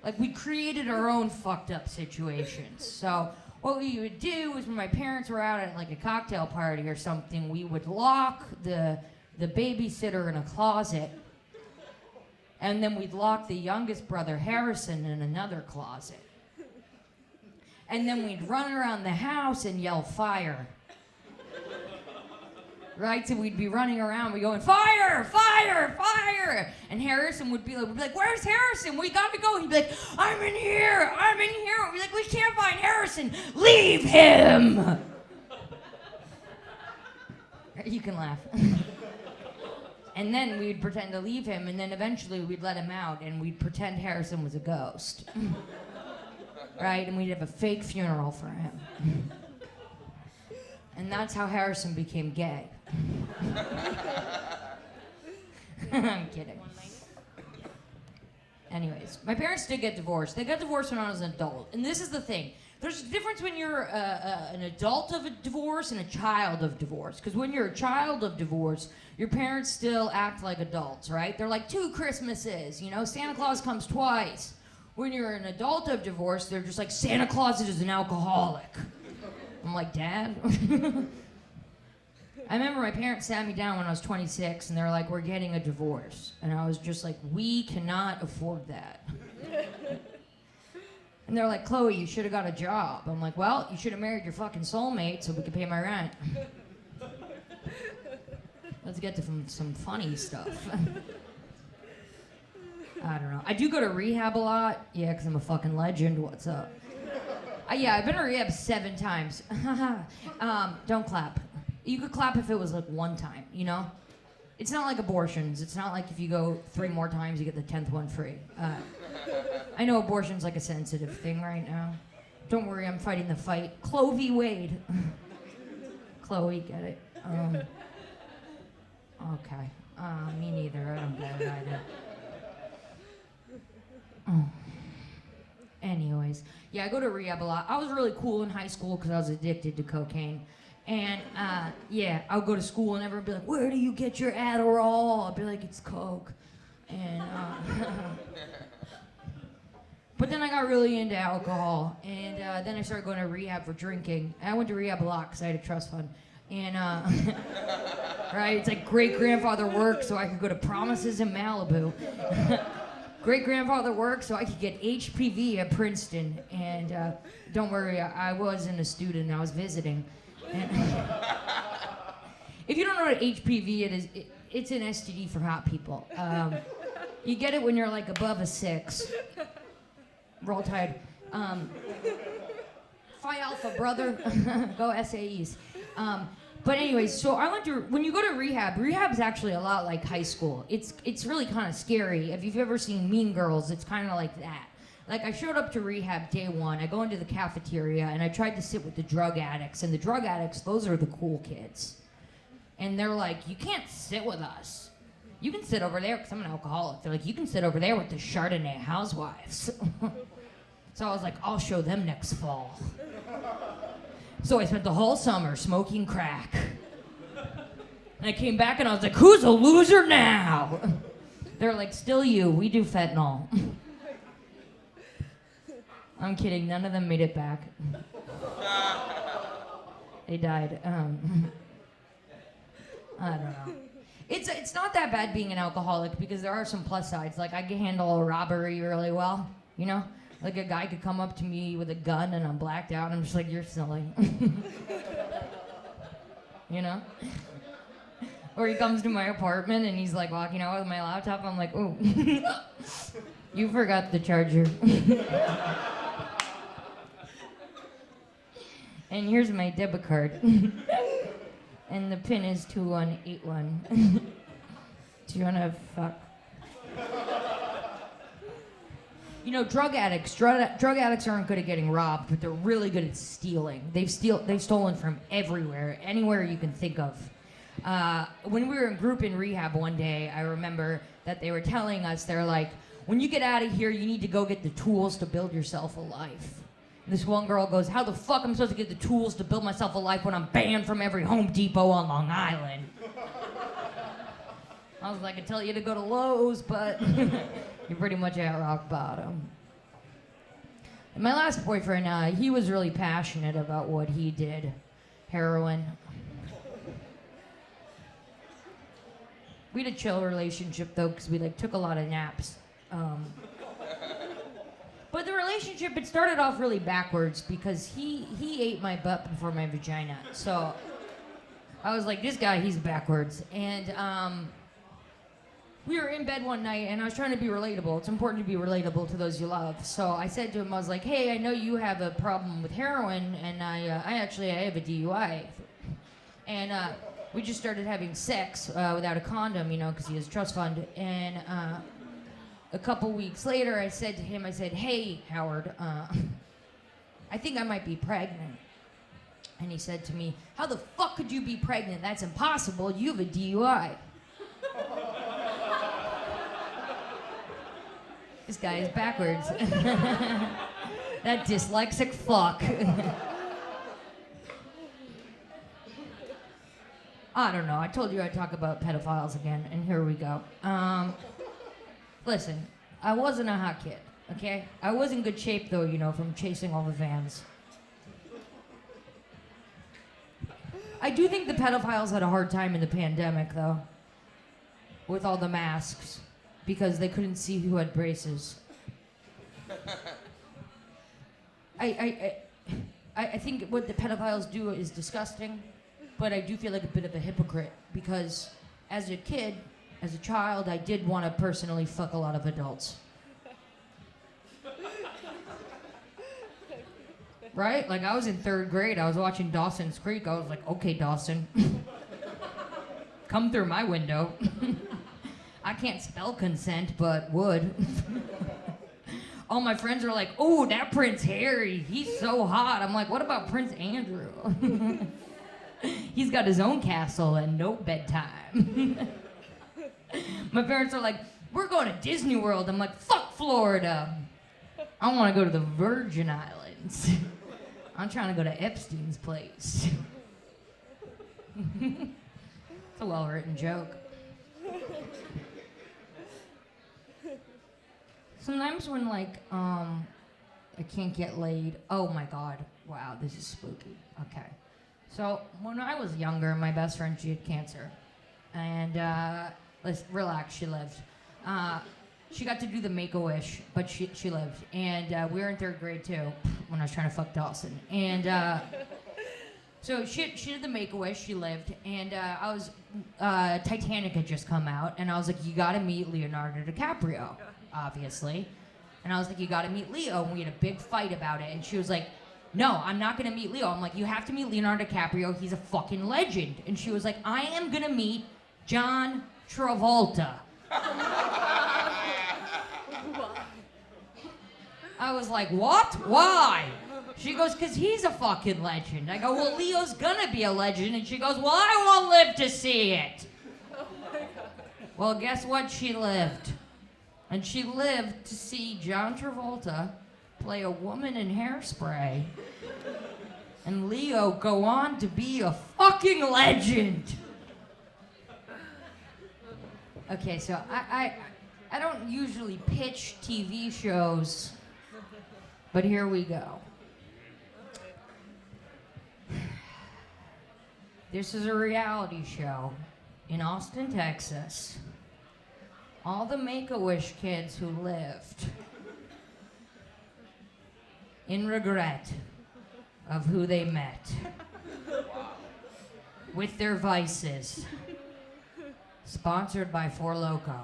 Like, we created our own fucked up situations. So what we would do is when my parents were out at like a cocktail party or something, we would lock the babysitter in a closet, and then we'd lock the youngest brother, Harrison, in another closet. And then we'd run around the house and yell, fire. Right? So we'd be running around, we'd going, fire, fire, fire. And Harrison would be like, where's Harrison? We gotta go. He'd be like, I'm in here. We'd be like, we can't find Harrison. Leave him. You can laugh. And then we'd pretend to leave him, and then eventually we'd let him out, and we'd pretend Harrison was a ghost. Right? And we'd have a fake funeral for him. And that's how Harrison became gay. I'm kidding. Anyways, my parents did get divorced. They got divorced when I was an adult. And this is the thing. There's a difference when you're an adult of a divorce and a child of divorce. Because when you're a child of divorce, your parents still act like adults, right? They're like 2 Christmases, you know? Santa Claus comes twice. When you're an adult of divorce, they're just like, Santa Claus is an alcoholic. I'm like, Dad? I remember my parents sat me down when I was 26, and they were like, we're getting a divorce. And I was just like, we cannot afford that. And they're like, Chloe, you should have got a job. I'm like, well, you should have married your fucking soulmate so we could pay my rent. Let's get to some funny stuff. I don't know. I do go to rehab a lot. Yeah, because I'm a fucking legend. What's up? Yeah, I've been to rehab 7 times. Don't clap. You could clap if it was like 1 time, you know? It's not like abortions. It's not like if you go 3 more times, you get the 10th one free. I know abortion's like a sensitive thing right now. Don't worry, I'm fighting the fight. Chloe v. Wade. Chloe, get it? Okay. Me neither. I don't get it either. Oh. Anyways, yeah, I go to rehab a lot. I was really cool in high school because I was addicted to cocaine. And, yeah, I'll go to school and everyone would be like, where do you get your Adderall? I'll be like, it's coke. And, but then I got really into alcohol. And then I started going to rehab for drinking. And I went to rehab a lot because I had a trust fund. And, right, it's like great-grandfather worked so I could go to promises in Malibu. Great-grandfather worked so I could get HPV at Princeton. And don't worry, I wasn't a student, I was visiting. And if you don't know what HPV is, it's an STD for hot people. You get it when you're like above a 6. Roll Tide. Phi Alpha, brother. Go SAEs. But anyways, so I went to, when you go to rehab is actually a lot like high school. It's really kind of scary. If you've ever seen Mean Girls, it's kind of like that. Like, I showed up to rehab day 1. I go into the cafeteria, and I tried to sit with the drug addicts. And the drug addicts, those are the cool kids. And they're like, you can't sit with us. You can sit over there, because I'm an alcoholic. They're like, you can sit over there with the Chardonnay housewives. So I was like, I'll show them next fall. So I spent the whole summer smoking crack. And I came back and I was like, who's a loser now? They're like, still you, we do fentanyl. I'm kidding, none of them made it back. They died. I don't know. It's not that bad being an alcoholic because there are some plus sides. Like, I can handle a robbery really well, you know? Like, a guy could come up to me with a gun and I'm blacked out and I'm just like, you're silly. You know? Or he comes to my apartment and he's like walking out with my laptop. I'm like, ooh, you forgot the charger. And here's my debit card. And the pin is 2181. Do you wanna fuck? You know, drug addicts aren't good at getting robbed, but they're really good at stealing. They've stolen from everywhere, anywhere you can think of. When we were in group in rehab one day, I remember that they were telling us, they're like, when you get out of here, you need to go get the tools to build yourself a life. And this one girl goes, how the fuck am I supposed to get the tools to build myself a life when I'm banned from every Home Depot on Long Island? I was like, I tell you to go to Lowe's, but you're pretty much at rock bottom. And my last boyfriend, he was really passionate about what he did. Heroin. We had a chill relationship, though, because we, took a lot of naps. But the relationship, it started off really backwards because he ate my butt before my vagina. So I was like, this guy, he's backwards. And we were in bed one night, and I was trying to be relatable. It's important to be relatable to those you love. So I said to him, I was like, hey, I know you have a problem with heroin, and I have a DUI. And we just started having sex without a condom, because he has a trust fund. And a couple weeks later, I said to him, hey, Howard, I think I might be pregnant. And he said to me, how the fuck could you be pregnant? That's impossible. You have a DUI. This guy is backwards. That dyslexic fuck. I don't know. I told you I'd talk about pedophiles again, and here we go. Listen, I wasn't a hot kid, okay? I was in good shape, though, from chasing all the vans. I do think the pedophiles had a hard time in the pandemic, though, with all the masks, because they couldn't see who had braces. I think what the pedophiles do is disgusting, but I do feel like a bit of a hypocrite, because as a kid, as a child, I did want to personally fuck a lot of adults. Right? Like, I was in 3rd grade, I was watching Dawson's Creek, I was like, okay, Dawson, come through my window. I can't spell consent, but would. All my friends are like, oh, that Prince Harry, he's so hot. I'm like, what about Prince Andrew? He's got his own castle and no bedtime. My parents are like, we're going to Disney World. I'm like, fuck Florida. I want to go to the Virgin Islands. I'm trying to go to Epstein's place. It's a well-written joke. Sometimes when, I can't get laid, oh my God, wow, this is spooky. Okay. So when I was younger, my best friend, she had cancer. And let's relax, she lived. She got to do the Make-A-Wish, but she lived. And we were in 3rd grade too, when I was trying to fuck Dawson. And so she did the Make-A-Wish, she lived. And I was, Titanic had just come out. And I was like, you gotta meet Leonardo DiCaprio, obviously. And I was like, you gotta meet Leo. And we had a big fight about it. And she was like, no, I'm not gonna meet Leo. I'm like, you have to meet Leonardo DiCaprio. He's a fucking legend. And she was like, I am gonna meet John Travolta. I was like, what? Why? She goes, because he's a fucking legend. I go, well, Leo's gonna be a legend. And she goes, well, I won't live to see it. Well, guess what? She lived. And she lived to see John Travolta play a woman in Hairspray. And Leo go on to be a fucking legend. Okay, so I don't usually pitch TV shows, but here we go. This is a reality show in Austin, Texas. All the Make-A-Wish kids who lived in regret of who they met with their vices. Sponsored by Four Loko.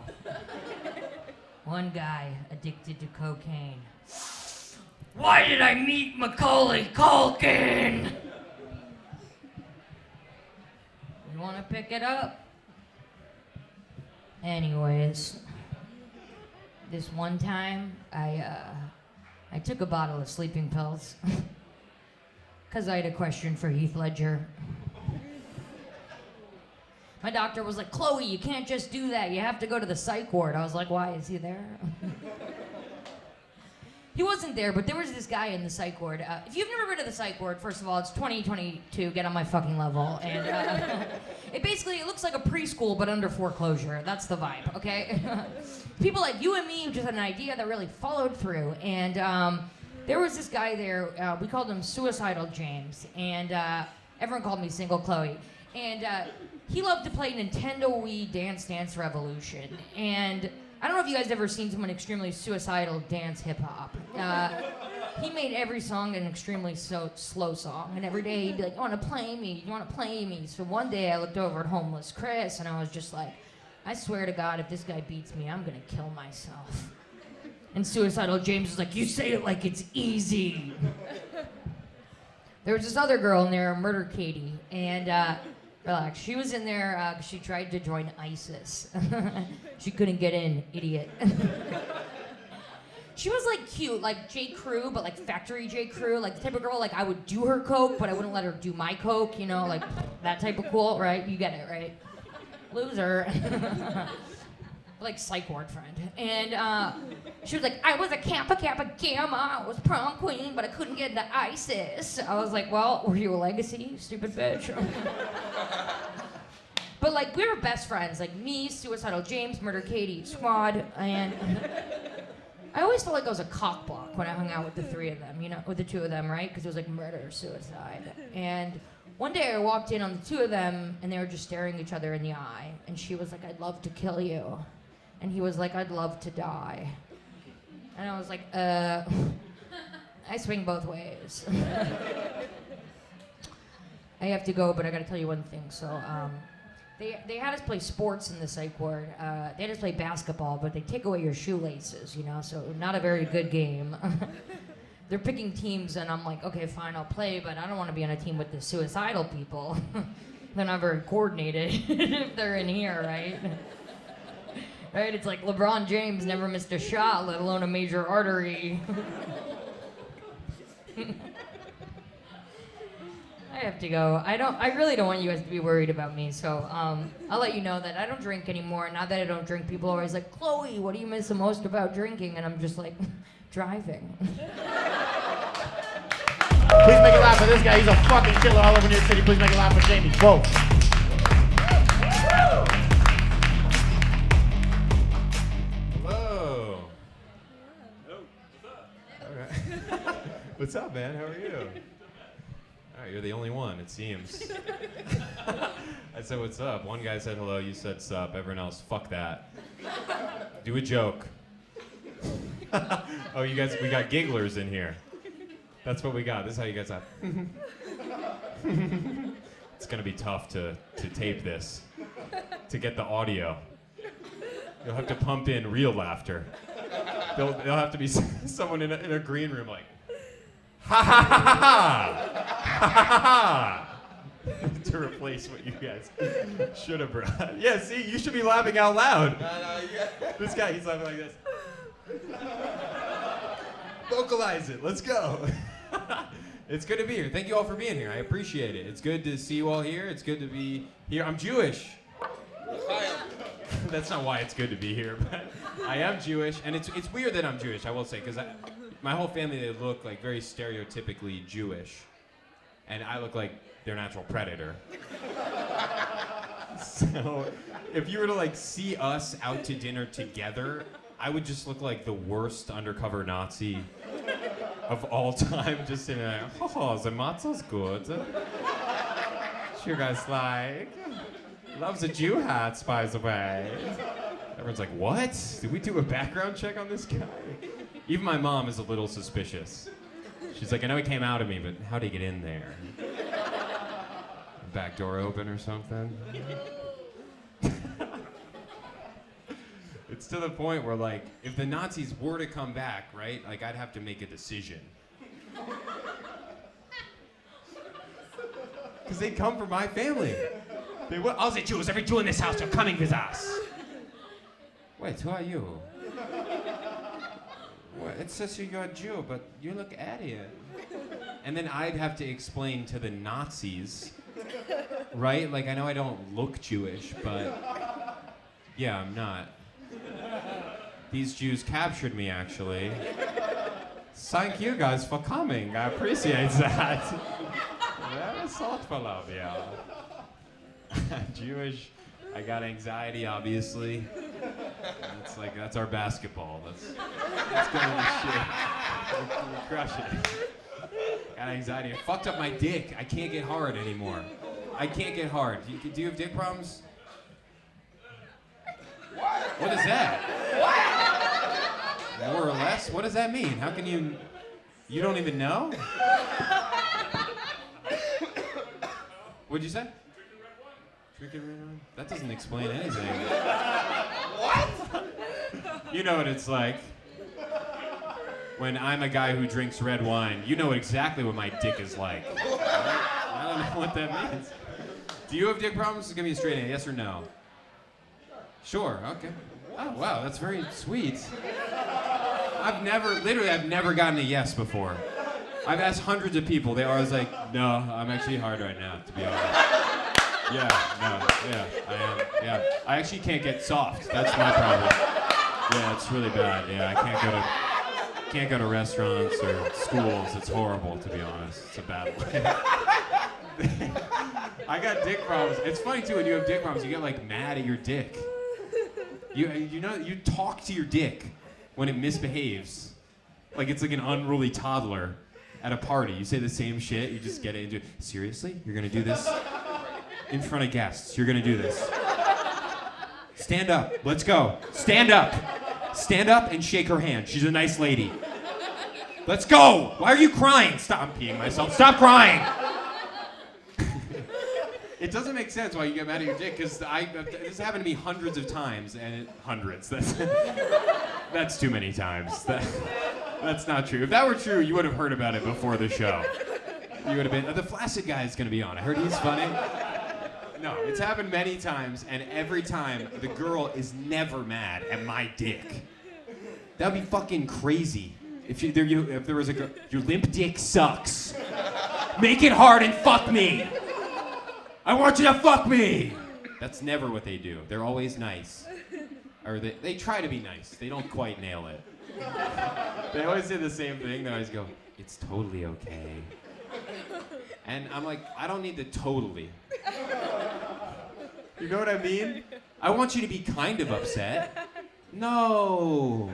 One guy addicted to cocaine. Why did I meet Macaulay Culkin? You want to pick it up? Anyways, this one time I took a bottle of sleeping pills because I had a question for Heath Ledger. My doctor was like, Chloe, you can't just do that. You have to go to the psych ward. I was like, why? Is he there? He wasn't there, but there was this guy in the psych ward. If you've never been to the psych ward, first of all, it's 2022. Get on my fucking level. And it looks like a preschool, but under foreclosure. That's the vibe, okay? People like you and me who just had an idea that really followed through. And there was this guy there. We called him Suicidal James. And everyone called me Single Chloe. And he loved to play Nintendo Wii Dance Dance Revolution. And I don't know if you guys ever seen someone extremely suicidal dance hip hop. He made every song an extremely slow song. And every day he'd be like, you want to play me? You want to play me? So one day I looked over at homeless Chris and I was just like, I swear to God, if this guy beats me, I'm going to kill myself. And Suicidal James was like, you say it like it's easy. There was this other girl in there, Murder Katie, and relax. She was in there because she tried to join ISIS. She couldn't get in, idiot. She was like cute, like J. Crew, but like factory J. Crew, like the type of girl like I would do her coke, but I wouldn't let her do my coke, you know, like that type of cool, right? You get it, right? Loser. Like psych ward friend. And she was like, I was a Kappa Kappa Gamma, I was prom queen, but I couldn't get into ISIS. I was like, well, were you a legacy, you stupid bitch? But like, we were best friends, like me, Suicidal James, Murder Katie, Squad, and I always felt like I was a cockblock when I hung out with the three of them, you know, with the two of them, right? Because it was like murder, suicide. And one day I walked in on the two of them, and they were just staring each other in the eye, and she was like, I'd love to kill you. And he was like, I'd love to die. And I was like, I swing both ways. I have to go, but I gotta tell you one thing. So they had us play sports in the psych ward. They had us play basketball, but they take away your shoelaces, you know, so not a very good game. They're picking teams, and I'm like, okay, fine, I'll play, but I don't want to be on a team with the suicidal people. They're not very coordinated if they're in here, right? Right? It's like LeBron James never missed a shot, let alone a major artery. I have to go. I really don't want you guys to be worried about me, so I'll let you know that I don't drink anymore. Now that I don't drink, people are always like, Chloe, what do you miss the most about drinking? And I'm just like, driving. Please make it loud for this guy. He's a fucking killer all over New York City. Please make it loud for Jamie. Whoa. What's up, man? How are you? All right, you're the only one, it seems. I said, what's up? One guy said hello, you said sup. Everyone else, fuck that. Do a joke. Oh, you guys, we got gigglers in here. That's what we got. This is how you guys have. It's gonna be tough to tape this, to get the audio. You'll have to pump in real laughter. There'll have to be someone in a green room like, ha ha ha ha ha ha ha ha, to replace what you guys should have brought. Yeah, see, you should be laughing out loud. This guy, he's laughing like this. Vocalize it. Let's go. It's good to be here. Thank you all for being here. I appreciate it. It's good to see you all here. It's good to be here. I'm Jewish. That's not why it's good to be here, but I am Jewish, and it's weird that I'm Jewish, I will say, because my whole family, they look like very stereotypically Jewish, and I look like their natural predator. So if you were to like see us out to dinner together, I would just look like the worst undercover Nazi of all time, just in a, oh, the matzah's good. You guys like? Loves a Jew hats, by the way. Everyone's like, what? Did we do a background check on this guy? Even my mom is a little suspicious. She's like, I know he came out of me, but how'd he get in there? Back door open or something? It's to the point where, like, if the Nazis were to come back, right, like, I'd have to make a decision. Because they'd come for my family. They will. All the Jews, every Jew in this house are coming with us. Wait, who are you? Well, it says you're a Jew, but you look Aryan. And then I'd have to explain to the Nazis, right? Like, I know I don't look Jewish, but yeah, I'm not. These Jews captured me, actually. Thank you guys for coming. I appreciate that. Very thoughtful of you. I'm Jewish. I got anxiety, obviously. It's like, that's our basketball. Let's go in the shit. We'll crush it. Got anxiety. I fucked up my dick. I can't get hard anymore. I can't get hard. Do you have dick problems? What is that? More or less? What does that mean? How can you don't even know? What'd you say? Drinking red wine? That doesn't explain anything. What? You know what it's like. When I'm a guy who drinks red wine, you know exactly what my dick is like. I don't know what that means. Do you have dick problems? Give me a straight answer, yes or no? Sure, okay. Oh, wow, that's very sweet. I've never gotten a yes before. I've asked hundreds of people. They always like, no, I'm actually hard right now, to be honest. Yeah, I am. Yeah, I actually can't get soft. That's my problem. Yeah, it's really bad. Yeah, I can't go to restaurants or schools. It's horrible, to be honest. It's a bad life. I got dick problems. It's funny too when you have dick problems. You get like mad at your dick. You know, you talk to your dick when it misbehaves, like it's like an unruly toddler at a party. You say the same shit. You just get into it. Seriously, you're gonna do this in front of guests? You're gonna do this? Stand up. Let's go. Stand up. Stand up and shake her hand. She's a nice lady. Let's go. Why are you crying? Stop. I'm peeing myself. Stop crying. It doesn't make sense why you get mad at your dick, because this happened to me hundreds of times, and hundreds. That's too many times. That's not true. If that were true, you would have heard about it before the show. You would have been, the flaccid guy is going to be on. I heard he's funny. No, it's happened many times, and every time the girl is never mad at my dick. That'd be fucking crazy. If there was a girl, your limp dick sucks. Make it hard and fuck me. I want you to fuck me! That's never what they do. They're always nice. Or they try to be nice. They don't quite nail it. They always say the same thing. They always go, it's totally okay. And I'm like, I don't need the totally. You know what I mean? I want you to be kind of upset. No,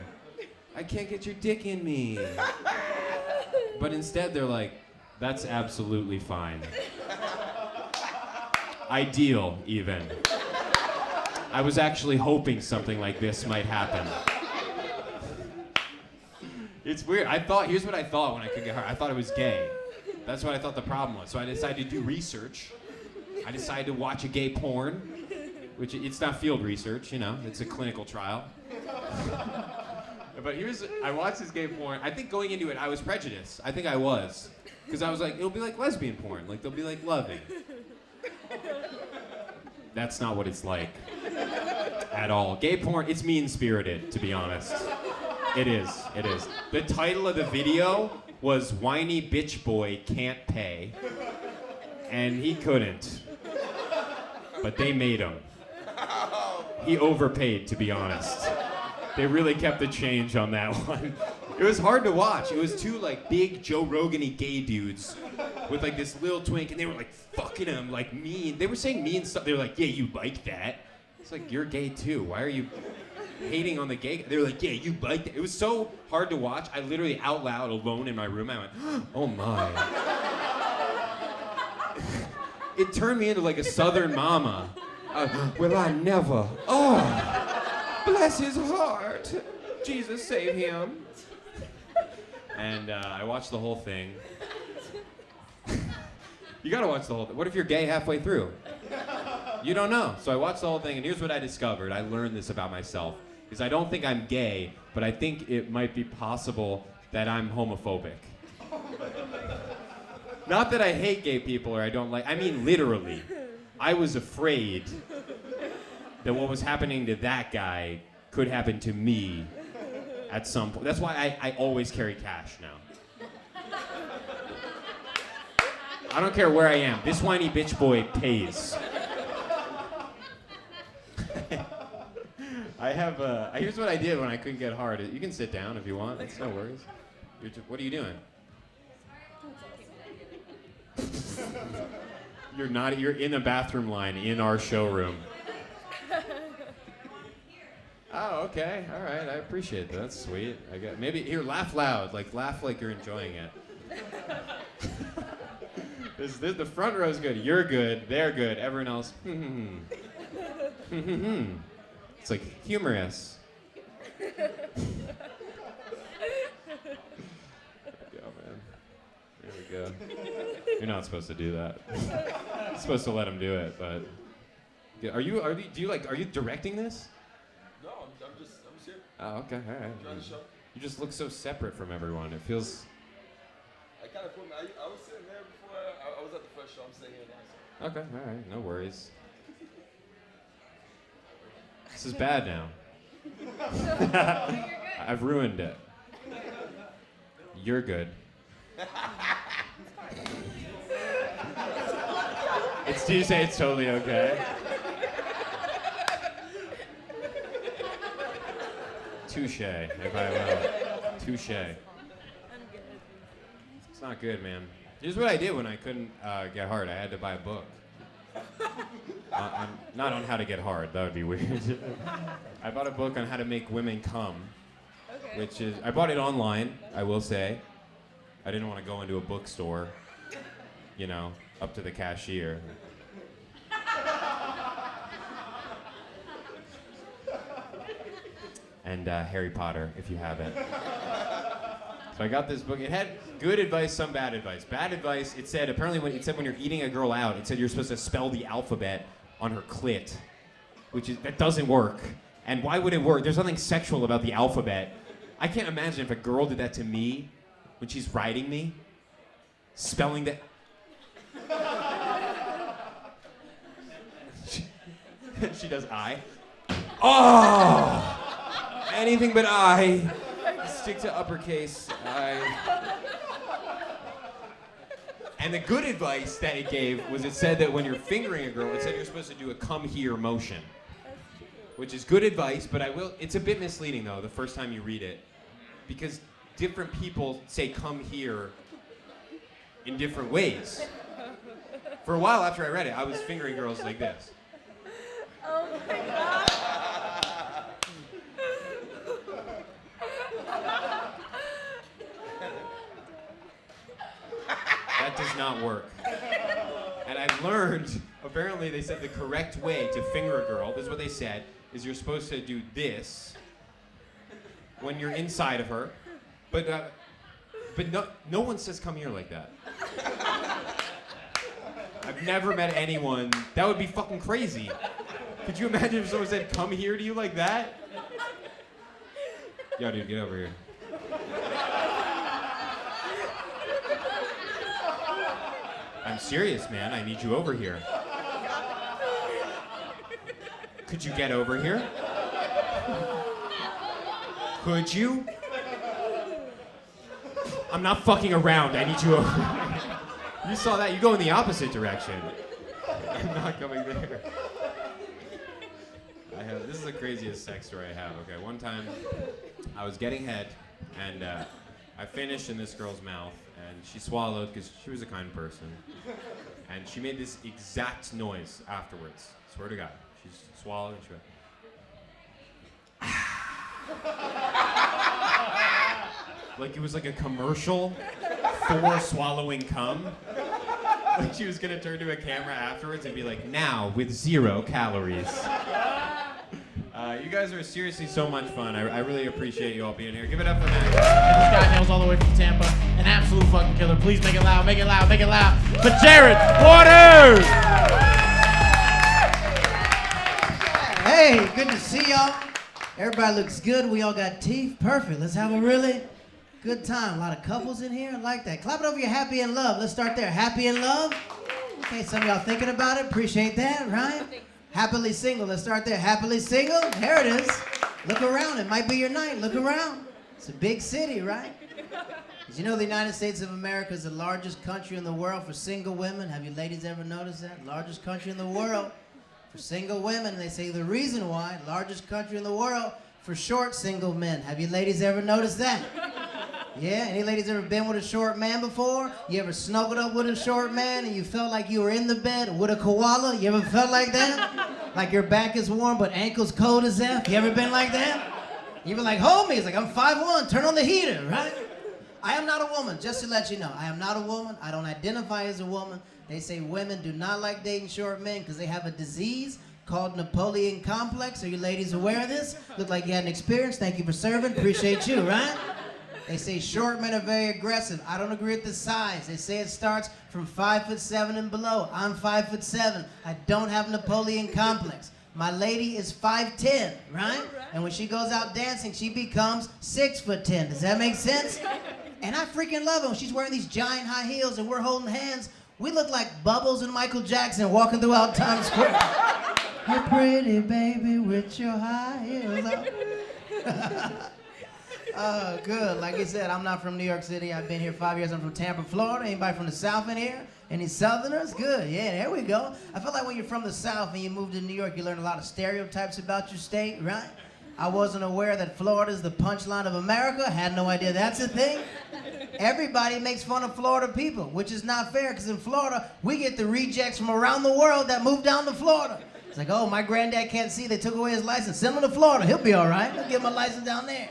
I can't get your dick in me. But instead they're like, That's absolutely fine. Ideal, even. I was actually hoping something like this might happen. It's weird. Here's what I thought when I could get hard. I thought I was gay. That's what I thought the problem was. So I decided to do research. I decided to watch a gay porn, which it's not field research, you know, it's a clinical trial. But I watched this gay porn. I think going into it, I was prejudiced. I think I was. Because I was like, it'll be like lesbian porn. Like, they'll be like loving. That's not what it's like. At all. Gay porn, it's mean-spirited, to be honest. It is. The title of the video was Whiny Bitch Boy Can't Pay. And he couldn't. But they made him. He overpaid, to be honest. They really kept the change on that one. It was hard to watch. It was two like big Joe Rogan-y gay dudes with like this little twink, and they were like fucking him, like mean. They were saying mean stuff. They were like, yeah, you like that. It's like, you're gay too. Why are you hating on the gay guy? They were like, yeah, you like that. It was so hard to watch. I literally out loud, alone in my room, I went, oh my. It turned me into like a Southern mama. Well, I never. Oh, bless his heart. Jesus save him. And I watched the whole thing. You gotta watch the whole thing. What if you're gay halfway through? You don't know. So I watched the whole thing, and here's what I discovered. I learned this about myself. Is I don't think I'm gay, but I think it might be possible that I'm homophobic. Not that I hate gay people or I don't like, I mean literally. I was afraid that what was happening to that guy could happen to me at some point. That's why I always carry cash now. I don't care where I am. This whiny bitch boy pays. Here's what I did when I couldn't get hard. You can sit down if you want. It's no worries. What are you doing? You're in a bathroom line in our showroom. Oh, okay. All right. I appreciate that. That's sweet. Maybe here, laugh loud. Laugh like you're enjoying it. The front row is good. You're good. They're good. Everyone else. It's like humorous. There we go, man. There we go. You're not supposed to do that. You're supposed to let him do it, but. Are you directing this? No, I'm just here. Oh, okay, all right. Trying to show. You just look so separate from everyone. It feels. I kind of I was sitting there before. I was at the first show. I'm sitting here now. Okay, all right, no worries. This is bad now. I've ruined it. You're good. Do you say it's totally okay? Touche, if I will. Touche. It's not good, man. Here's what I did when I couldn't get hard. I had to buy a book. Not on how to get hard. That would be weird. I bought a book on how to make women come. Okay. Which is, I bought it online, I will say. I didn't want to go into a bookstore, you know, up to the cashier. And Harry Potter, if you have it. So I got this book. It had good advice, some bad advice. Bad advice, it said, apparently when you're eating a girl out, it said you're supposed to spell the alphabet on her clit, that doesn't work. And why would it work? There's nothing sexual about the alphabet. I can't imagine if a girl did that to me when she's riding me, spelling that. She does I. Oh! Anything but I. Stick to uppercase. I. And the good advice that it gave was it said that when you're fingering a girl, it said you're supposed to do a come here motion. Which is good advice, but it's a bit misleading though, the first time you read it. Because different people say come here in different ways. For a while after I read it, I was fingering girls like this. Oh my God. that does not work. And I've learned, apparently they said the correct way to finger a girl, this is what they said, is you're supposed to do this when you're inside of her, but no one says come here like that. I've never met anyone, that would be fucking crazy. Could you imagine if someone said come here to you like that? Yo, dude, get over here. I'm serious, man. I need you over here. Could you get over here? Could you? I'm not fucking around. I need you over here. You saw that. You go in the opposite direction. I'm not going there. This is the craziest sex story I have. Okay, one time I was getting head, and I finished in this girl's mouth, and she swallowed because she was a kind person. And she made this exact noise afterwards. Swear to God. She swallowed and she went. Like it was like a commercial for swallowing cum. Like she was gonna turn to a camera afterwards and be like, now with 0 calories. You guys are seriously so much fun. I really appreciate you all being here. Give it up for Max. And this guy nails all the way from Tampa. An absolute fucking killer. Please make it loud, make it loud, make it loud. For Jared Waters! Hey, good to see y'all. Everybody looks good. We all got teeth. Perfect. Let's have a really good time. A lot of couples in here. I like that. Clap it over your happy in love. Let's start there. Happy in love. Okay, some of y'all thinking about it. Appreciate that, right? Happily single. Let's start there. Happily single. There it is. Look around. It might be your night. Look around. It's a big city, right? Did you know the United States of America is the largest country in the world for single women? Have you ladies ever noticed that? Largest country in the world for single women. They say the reason why, largest country in the world for short single men. Have you ladies ever noticed that? Yeah, any ladies ever been with a short man before? You ever snuggled up with a short man and you felt like you were in the bed with a koala? You ever felt like that? Like your back is warm but ankles cold as F? You ever been like that? You been like, hold me. It's like, I'm 5'1", turn on the heater, right? I am not a woman, just to let you know. I am not a woman. I don't identify as a woman. They say women do not like dating short men because they have a disease called Napoleon complex. Are you ladies aware of this? Look like you had an experience. Thank you for serving. Appreciate you, right? They say short men are very aggressive. I don't agree with the size. They say it starts from 5'7" and below. I'm 5'7". I don't have Napoleon complex. My lady is 5'10", right? And when she goes out dancing, she becomes 6'10". Does that make sense? And I freaking love it when she's wearing these giant high heels and we're holding hands. We look like Bubbles and Michael Jackson walking throughout Times Square. You're pretty, baby, with your high heels on. Oh, good. Like I said, I'm not from New York City. I've been here 5 years. I'm from Tampa, Florida. Anybody from the South in here? Any Southerners? Good. Yeah, there we go. I feel like when you're from the South and you move to New York, you learn a lot of stereotypes about your state, right? I wasn't aware that Florida is the punchline of America. I had no idea that's a thing. Everybody makes fun of Florida people, which is not fair, because in Florida, we get the rejects from around the world that moved down to Florida. It's like, oh, my granddad can't see. They took away his license. Send him to Florida. He'll be all right. We'll give him a license down there.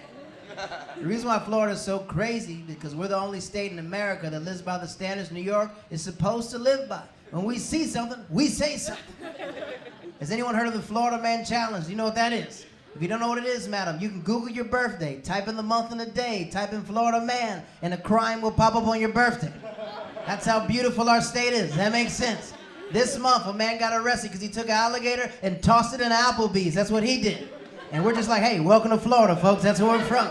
The reason why Florida is so crazy is because we're the only state in America that lives by the standards New York is supposed to live by. When we see something, we say something. Has anyone heard of the Florida Man Challenge? Do you know what that is? If you don't know what it is, madam, you can Google your birthday, type in the month and the day, type in Florida Man, and a crime will pop up on your birthday. That's how beautiful our state is. That makes sense. This month, a man got arrested because he took an alligator and tossed it in Applebee's. That's what he did. And we're just like, hey, welcome to Florida, folks. That's where we're from.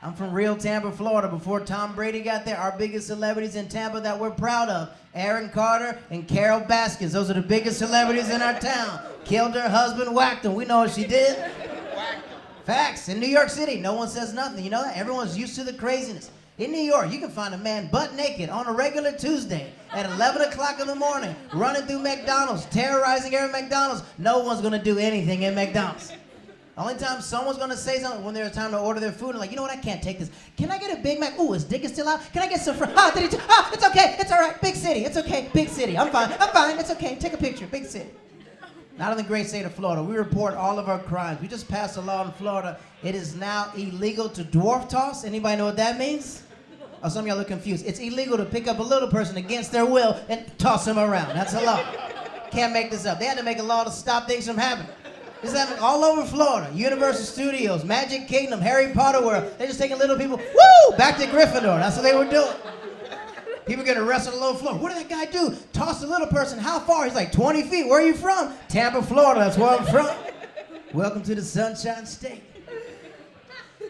I'm from real Tampa, Florida. Before Tom Brady got there, our biggest celebrities in Tampa that we're proud of, Aaron Carter and Carol Baskins. Those are the biggest celebrities in our town. Killed her husband, whacked him. We know what she did. Facts. In New York City, no one says nothing. You know that? Everyone's used to the craziness. In New York, you can find a man butt naked on a regular Tuesday at 11 o'clock in the morning, running through McDonald's, terrorizing every McDonald's. No one's going to do anything in McDonald's. The only time someone's gonna say something when there's time to order their food and like, you know what, I can't take this. Can I get a Big Mac? Ooh, his dick is still out. Can I get some it's okay, it's all right, big city, it's okay, big city. I'm fine, it's okay, take a picture, big city. Not in the great state of Florida. We report all of our crimes. We just passed a law in Florida. It is now illegal to dwarf toss. Anybody know what that means? Oh, some of y'all look confused. It's illegal to pick up a little person against their will and toss them around. That's a law. Can't make this up. They had to make a law to stop things from happening. This is happening all over Florida. Universal Studios, Magic Kingdom, Harry Potter World. They're just taking little people, woo, back to Gryffindor. That's what they were doing. People getting arrested on the lower floor. What did that guy do? Toss the little person. How far? He's like 20 feet. Where are you from? Tampa, Florida. That's where I'm from. Welcome to the Sunshine State.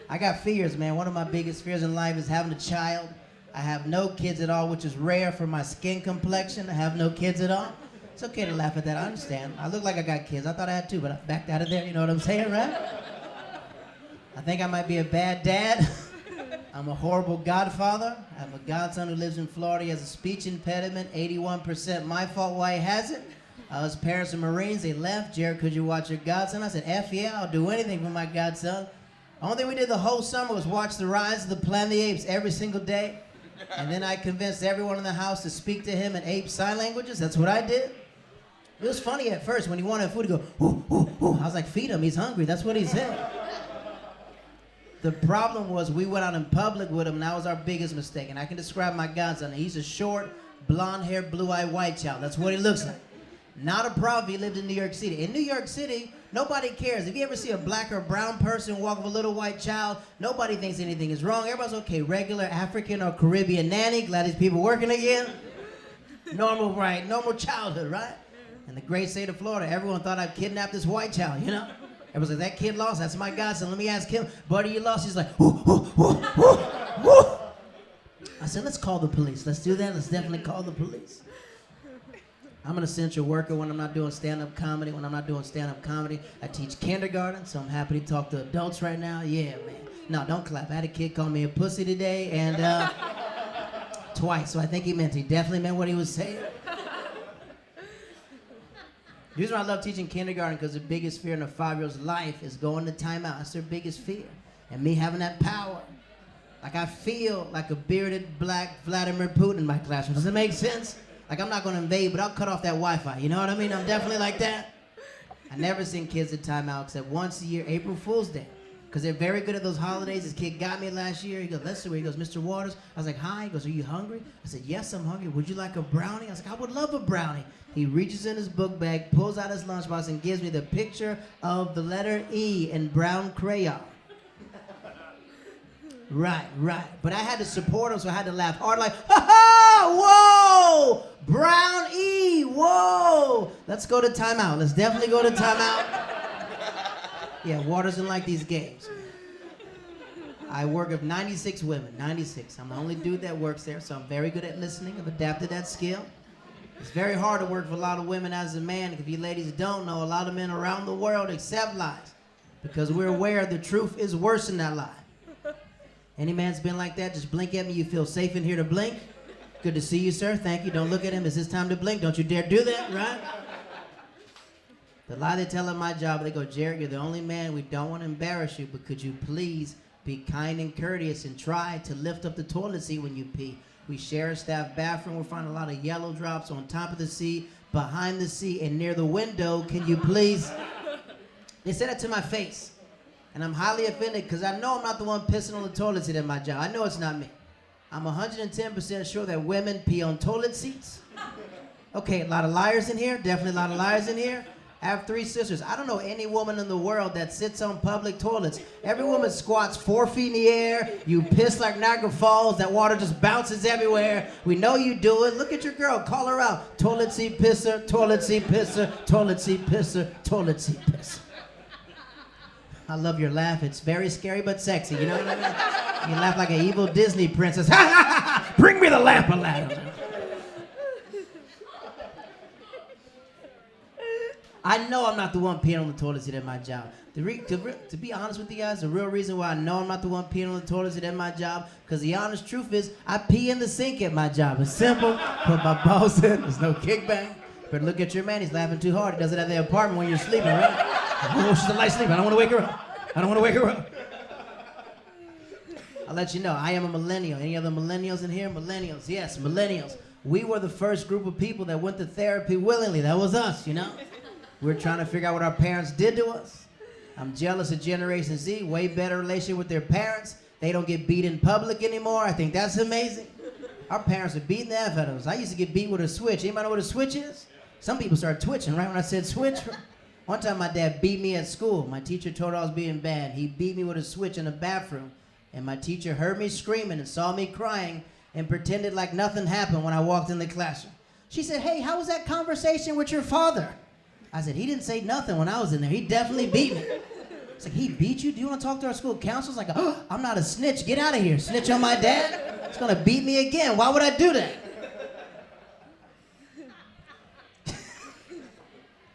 I got fears, man. One of my biggest fears in life is having a child. I have no kids at all, which is rare for my skin complexion. I have no kids at all. It's okay to laugh at that. I understand. I look like I got kids. I thought I had two, but I backed out of there. You know what I'm saying, right? I think I might be a bad dad. I'm a horrible godfather. I have a godson who lives in Florida. He has a speech impediment. 81% my fault why he has it. His parents are Marines. They left. Jared, could you watch your godson? I said, F yeah, I'll do anything for my godson. The only thing we did the whole summer was watch the Rise of the Planet of the Apes every single day. And then I convinced everyone in the house to speak to him in ape sign languages. That's what I did. It was funny at first. When he wanted food, he'd go, ooh, ooh, ooh. I was like, feed him, he's hungry. That's what he said. The problem was we went out in public with him, and that was our biggest mistake. And I can describe my godson. He's a short, blonde-haired, blue-eyed white child. That's what he looks like. Not a problem if he lived in New York City. In New York City, nobody cares. If you ever see a black or brown person walk with a little white child, nobody thinks anything is wrong. Everybody's okay. Regular African or Caribbean nanny. Glad these people working again. Normal, right? Normal childhood, right? In the great state of Florida, everyone thought I'd kidnapped this white child, you know? Everyone's like, that kid lost, that's my godson, let me ask him. Buddy, you lost? He's like, whoo, whoo, whoo, whoo, whoo. I said, let's call the police. Let's do that, let's definitely call the police. I'm an essential worker when I'm not doing stand-up comedy. When I'm not doing stand-up comedy, I teach kindergarten, so I'm happy to talk to adults right now. Yeah, man. No, don't clap. I had a kid call me a pussy today, and twice, so I think he definitely meant what he was saying. The reason why I love teaching kindergarten because the biggest fear in a 5-year-old's life is going to timeout. That's their biggest fear. And me having that power. Like I feel like a bearded black Vladimir Putin in my classroom. Does that make sense? Like I'm not going to invade, but I'll cut off that Wi-Fi. You know what I mean? I'm definitely like that. I never send kids at timeout except once a year, April Fool's Day. Because they're very good at those holidays. This kid got me last year. He goes, Lester, he goes, Mr. Waters. I was like, hi. He goes, are you hungry? I said, yes, I'm hungry. Would you like a brownie? I was like, I would love a brownie. He reaches in his book bag, pulls out his lunchbox, and gives me the picture of the letter E in brown crayon. Right. But I had to support him, so I had to laugh hard like, ha ha, whoa, brown E, whoa. Let's go to timeout. Let's definitely go to timeout. Yeah, Waters didn't like these games. I work with 96 women, 96. I'm the only dude that works there, so I'm very good at listening. I've adapted that skill. It's very hard to work with a lot of women as a man. If you ladies don't know, a lot of men around the world accept lies because we're aware the truth is worse than that lie. Any man's been like that, just blink at me. You feel safe in here to blink? Good to see you, sir. Thank you. Don't look at him. It's his time to blink. Don't you dare do that, right? The lie they tell at my job, they go, Jared, you're the only man. We don't want to embarrass you, but could you please be kind and courteous and try to lift up the toilet seat when you pee? We share a staff bathroom. We're finding a lot of yellow drops on top of the seat, behind the seat, and near the window. Can you please? They said that to my face. And I'm highly offended because I know I'm not the one pissing on the toilet seat at my job. I know it's not me. I'm 110% sure that women pee on toilet seats. Okay, a lot of liars in here. Definitely a lot of liars in here. I have 3 sisters. I don't know any woman in the world that sits on public toilets. Every woman squats 4 feet in the air. You piss like Niagara Falls. That water just bounces everywhere. We know you do it. Look at your girl. Call her out. Toilet seat pisser, toilet seat pisser, toilet seat pisser, toilet seat pisser. I love your laugh. It's very scary but sexy. You know what I mean? You laugh like an evil Disney princess. Ha ha ha ha! Bring me the lamp, Aladdin. I know I'm not the one peeing on the toilet seat at my job. To be honest with you guys, the real reason why I know I'm not the one peeing on the toilet seat at my job, because the honest truth is, I pee in the sink at my job. It's simple. Put my balls in. There's no kickback. But look at your man. He's laughing too hard. He does it at the apartment when you're sleeping, right? Oh, she's a light sleeper. I don't want to wake her up. I'll let you know. I am a millennial. Any other millennials in here? Millennials. Yes, millennials. We were the first group of people that went to therapy willingly. That was us, you know? We're trying to figure out what our parents did to us. I'm jealous of Generation Z, way better relationship with their parents. They don't get beat in public anymore. I think that's amazing. Our parents are beating the F out of us. I used to get beat with a switch. Anybody know what a switch is? Some people start twitching right when I said switch. One time my dad beat me at school. My teacher told I was being bad. He beat me with a switch in the bathroom. And my teacher heard me screaming and saw me crying and pretended like nothing happened when I walked in the classroom. She said, hey, how was that conversation with your father? I said, he didn't say nothing when I was in there. He definitely beat me. It's like, he beat you? Do you want to talk to our school counselor? It's like, oh, I'm not a snitch. Get out of here. Snitch on my dad? He's going to beat me again. Why would I do that?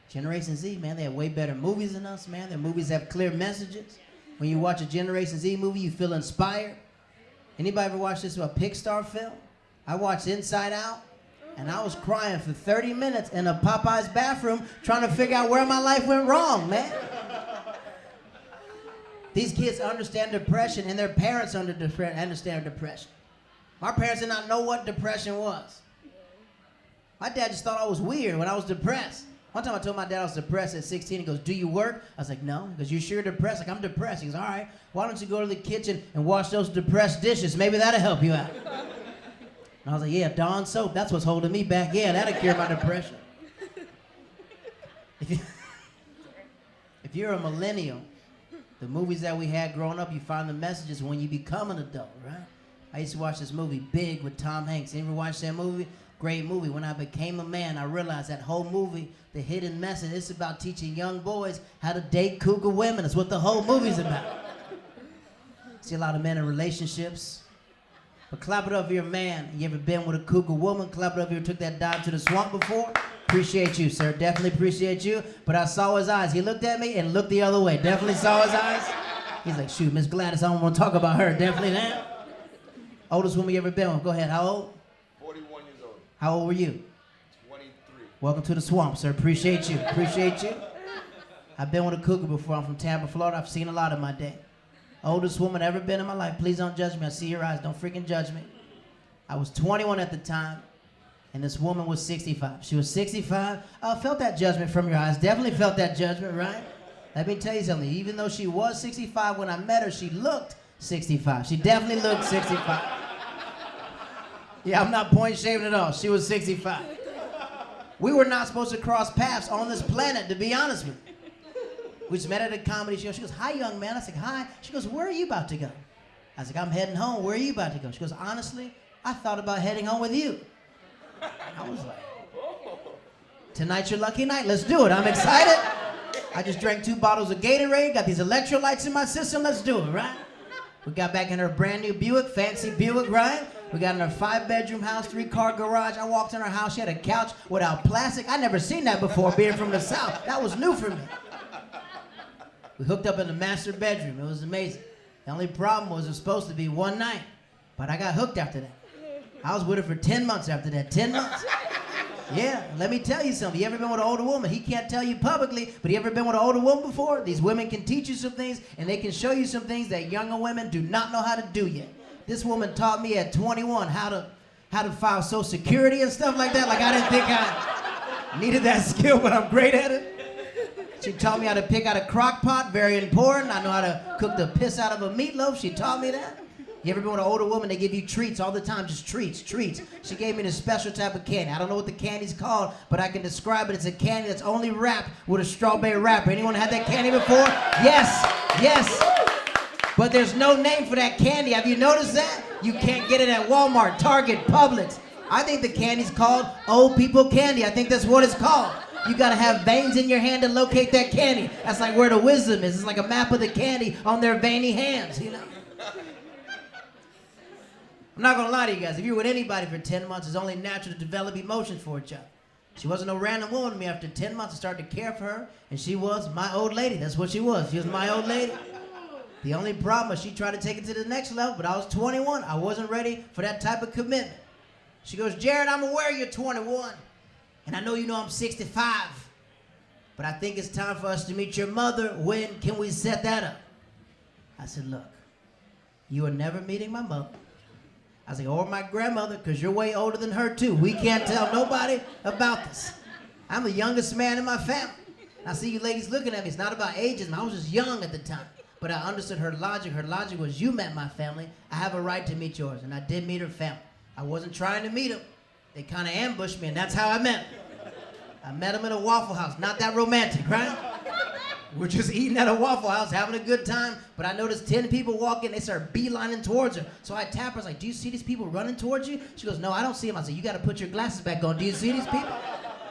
Generation Z, man, they have way better movies than us, man. Their movies have clear messages. When you watch a Generation Z movie, you feel inspired. Anybody ever watch this Pixar film? I watched Inside Out, and I was crying for 30 minutes in a Popeye's bathroom trying to figure out where my life went wrong, man. These kids understand depression, and their parents understand depression. My parents did not know what depression was. My dad just thought I was weird when I was depressed. One time I told my dad I was depressed at 16. He goes, do you work? I was like, no. He goes, you sure you're depressed? Like, I'm depressed. He goes, all right, why don't you go to the kitchen and wash those depressed dishes? Maybe that'll help you out. And I was like, yeah, Dawn soap, that's what's holding me back. Yeah, that'll cure my depression. If you're a millennial, the movies that we had growing up, you find the messages when you become an adult, right? I used to watch this movie, Big, with Tom Hanks. You ever watch that movie? Great movie. When I became a man, I realized that whole movie, the hidden message, it's about teaching young boys how to date cougar women. That's what the whole movie's about. See a lot of men in relationships. But clap it up if you're a man. You ever been with a cougar woman? Clap it up if you ever took that dive to the swamp before. Appreciate you, sir. Definitely appreciate you. But I saw his eyes. He looked at me and looked the other way. Definitely saw his eyes. He's like, shoot, Miss Gladys, I don't want to talk about her. Definitely that. Oldest woman you ever been with? Go ahead. How old? 41 years old. How old were you? 23. Welcome to the swamp, sir. Appreciate you. Appreciate you. I've been with a cougar before. I'm from Tampa, Florida. I've seen a lot in my day. Oldest woman ever been in my life. Please don't judge me. I see your eyes. Don't freaking judge me. I was 21 at the time, and this woman was 65. She was 65. Felt that judgment from your eyes. Definitely felt that judgment, right? Let me tell you something. Even though she was 65 when I met her, she looked 65. She definitely looked 65. Yeah, I'm not point shaving at all. She was 65. We were not supposed to cross paths on this planet, to be honest with you. We just met at a comedy show. She goes, hi, young man. I said, hi. She goes, where are you about to go? I was like, I'm heading home. Where are you about to go? She goes, honestly, I thought about heading home with you. I was like, tonight's your lucky night. Let's do it. I'm excited. I just drank 2 bottles of Gatorade, got these electrolytes in my system. Let's do it, right? We got back in her brand new Buick, fancy Buick, right? We got in her 5-bedroom house, 3-car garage. I walked in her house. She had a couch without plastic. I never seen that before, being from the South. That was new for me. We hooked up in the master bedroom. It was amazing. The only problem was it was supposed to be one night, but I got hooked after that. I was with her for 10 months after that. 10 months. Yeah, let me tell you something. You ever been with an older woman? He can't tell you publicly, but you ever been with an older woman before? These women can teach you some things, and they can show you some things that younger women do not know how to do yet. This woman taught me at 21 how to file Social Security and stuff like that. Like, I didn't think I needed that skill, but I'm great at it. She taught me how to pick out a crock pot, very important. I know how to cook the piss out of a meatloaf. She taught me that. You ever been with an older woman? They give you treats all the time, just treats. She gave me this special type of candy. I don't know what the candy's called, but I can describe it. It's a candy that's only wrapped with a strawberry wrapper. Anyone had that candy before? Yes. But there's no name for that candy. Have you noticed that? You can't get it at Walmart, Target, Publix. I think the candy's called old people candy. I think that's what it's called. You gotta have veins in your hand to locate that candy. That's like where the wisdom is. It's like a map of the candy on their veiny hands, you know? I'm not gonna lie to you guys. If you're with anybody for 10 months, it's only natural to develop emotions for each other. She wasn't no random woman to me. After 10 months, I started to care for her, and she was my old lady. That's what she was. She was my old lady. The only problem was she tried to take it to the next level, but I was 21. I wasn't ready for that type of commitment. She goes, Jared, I'm aware you're 21. And I know you know I'm 65, but I think it's time for us to meet your mother. When can we set that up? I said, look, you are never meeting my mother. I said, or my grandmother, because you're way older than her too. We can't tell nobody about this. I'm the youngest man in my family. I see you ladies looking at me. It's not about ageism. I was just young at the time. But I understood her logic. Her logic was, you met my family. I have a right to meet yours. And I did meet her family. I wasn't trying to meet them. They kind of ambushed me, and that's how I met them. I met them in a Waffle House. Not that romantic, right? We're just eating at a Waffle House, having a good time, but I noticed 10 people walk in, they start beelining towards her. So I tap her, I was like, do you see these people running towards you? She goes, no, I don't see them. I said, you gotta put your glasses back on. Do you see these people?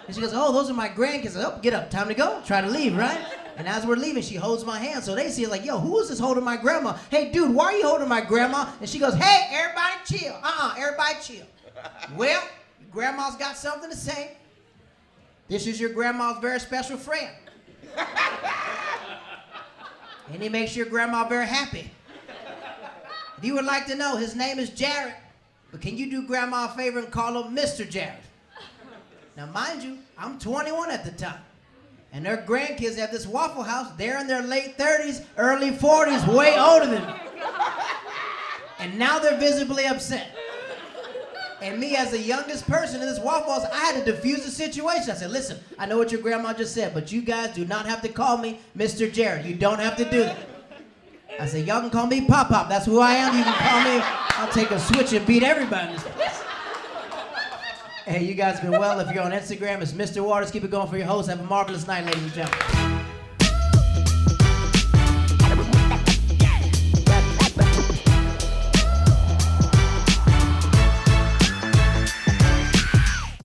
And she goes, oh, those are my grandkids. I said, oh, get up, time to go. Try to leave, right? And as we're leaving, she holds my hand. So they see it like, yo, who is this holding my grandma? Hey, dude, why are you holding my grandma? And she goes, hey, everybody chill. Everybody chill. Well, your grandma's got something to say. This is your grandma's very special friend. And he makes your grandma very happy. If you would like to know, his name is Jared. But can you do grandma a favor and call him Mr. Jared? Now, mind you, I'm 21 at the time. And their grandkids at this Waffle House, they're in their late 30s, early 40s, way older than me. And now they're visibly upset. And me, as the youngest person in this Waffle House, I had to diffuse the situation. I said, listen, I know what your grandma just said, but you guys do not have to call me Mr. Jared. You don't have to do that. I said, y'all can call me Pop-Pop. That's who I am. You can call me. I'll take a switch and beat everybody in this place. Hey, you guys been well. If you're on Instagram, it's Mr. Waters. Keep it going for your host. Have a marvelous night, ladies and gentlemen.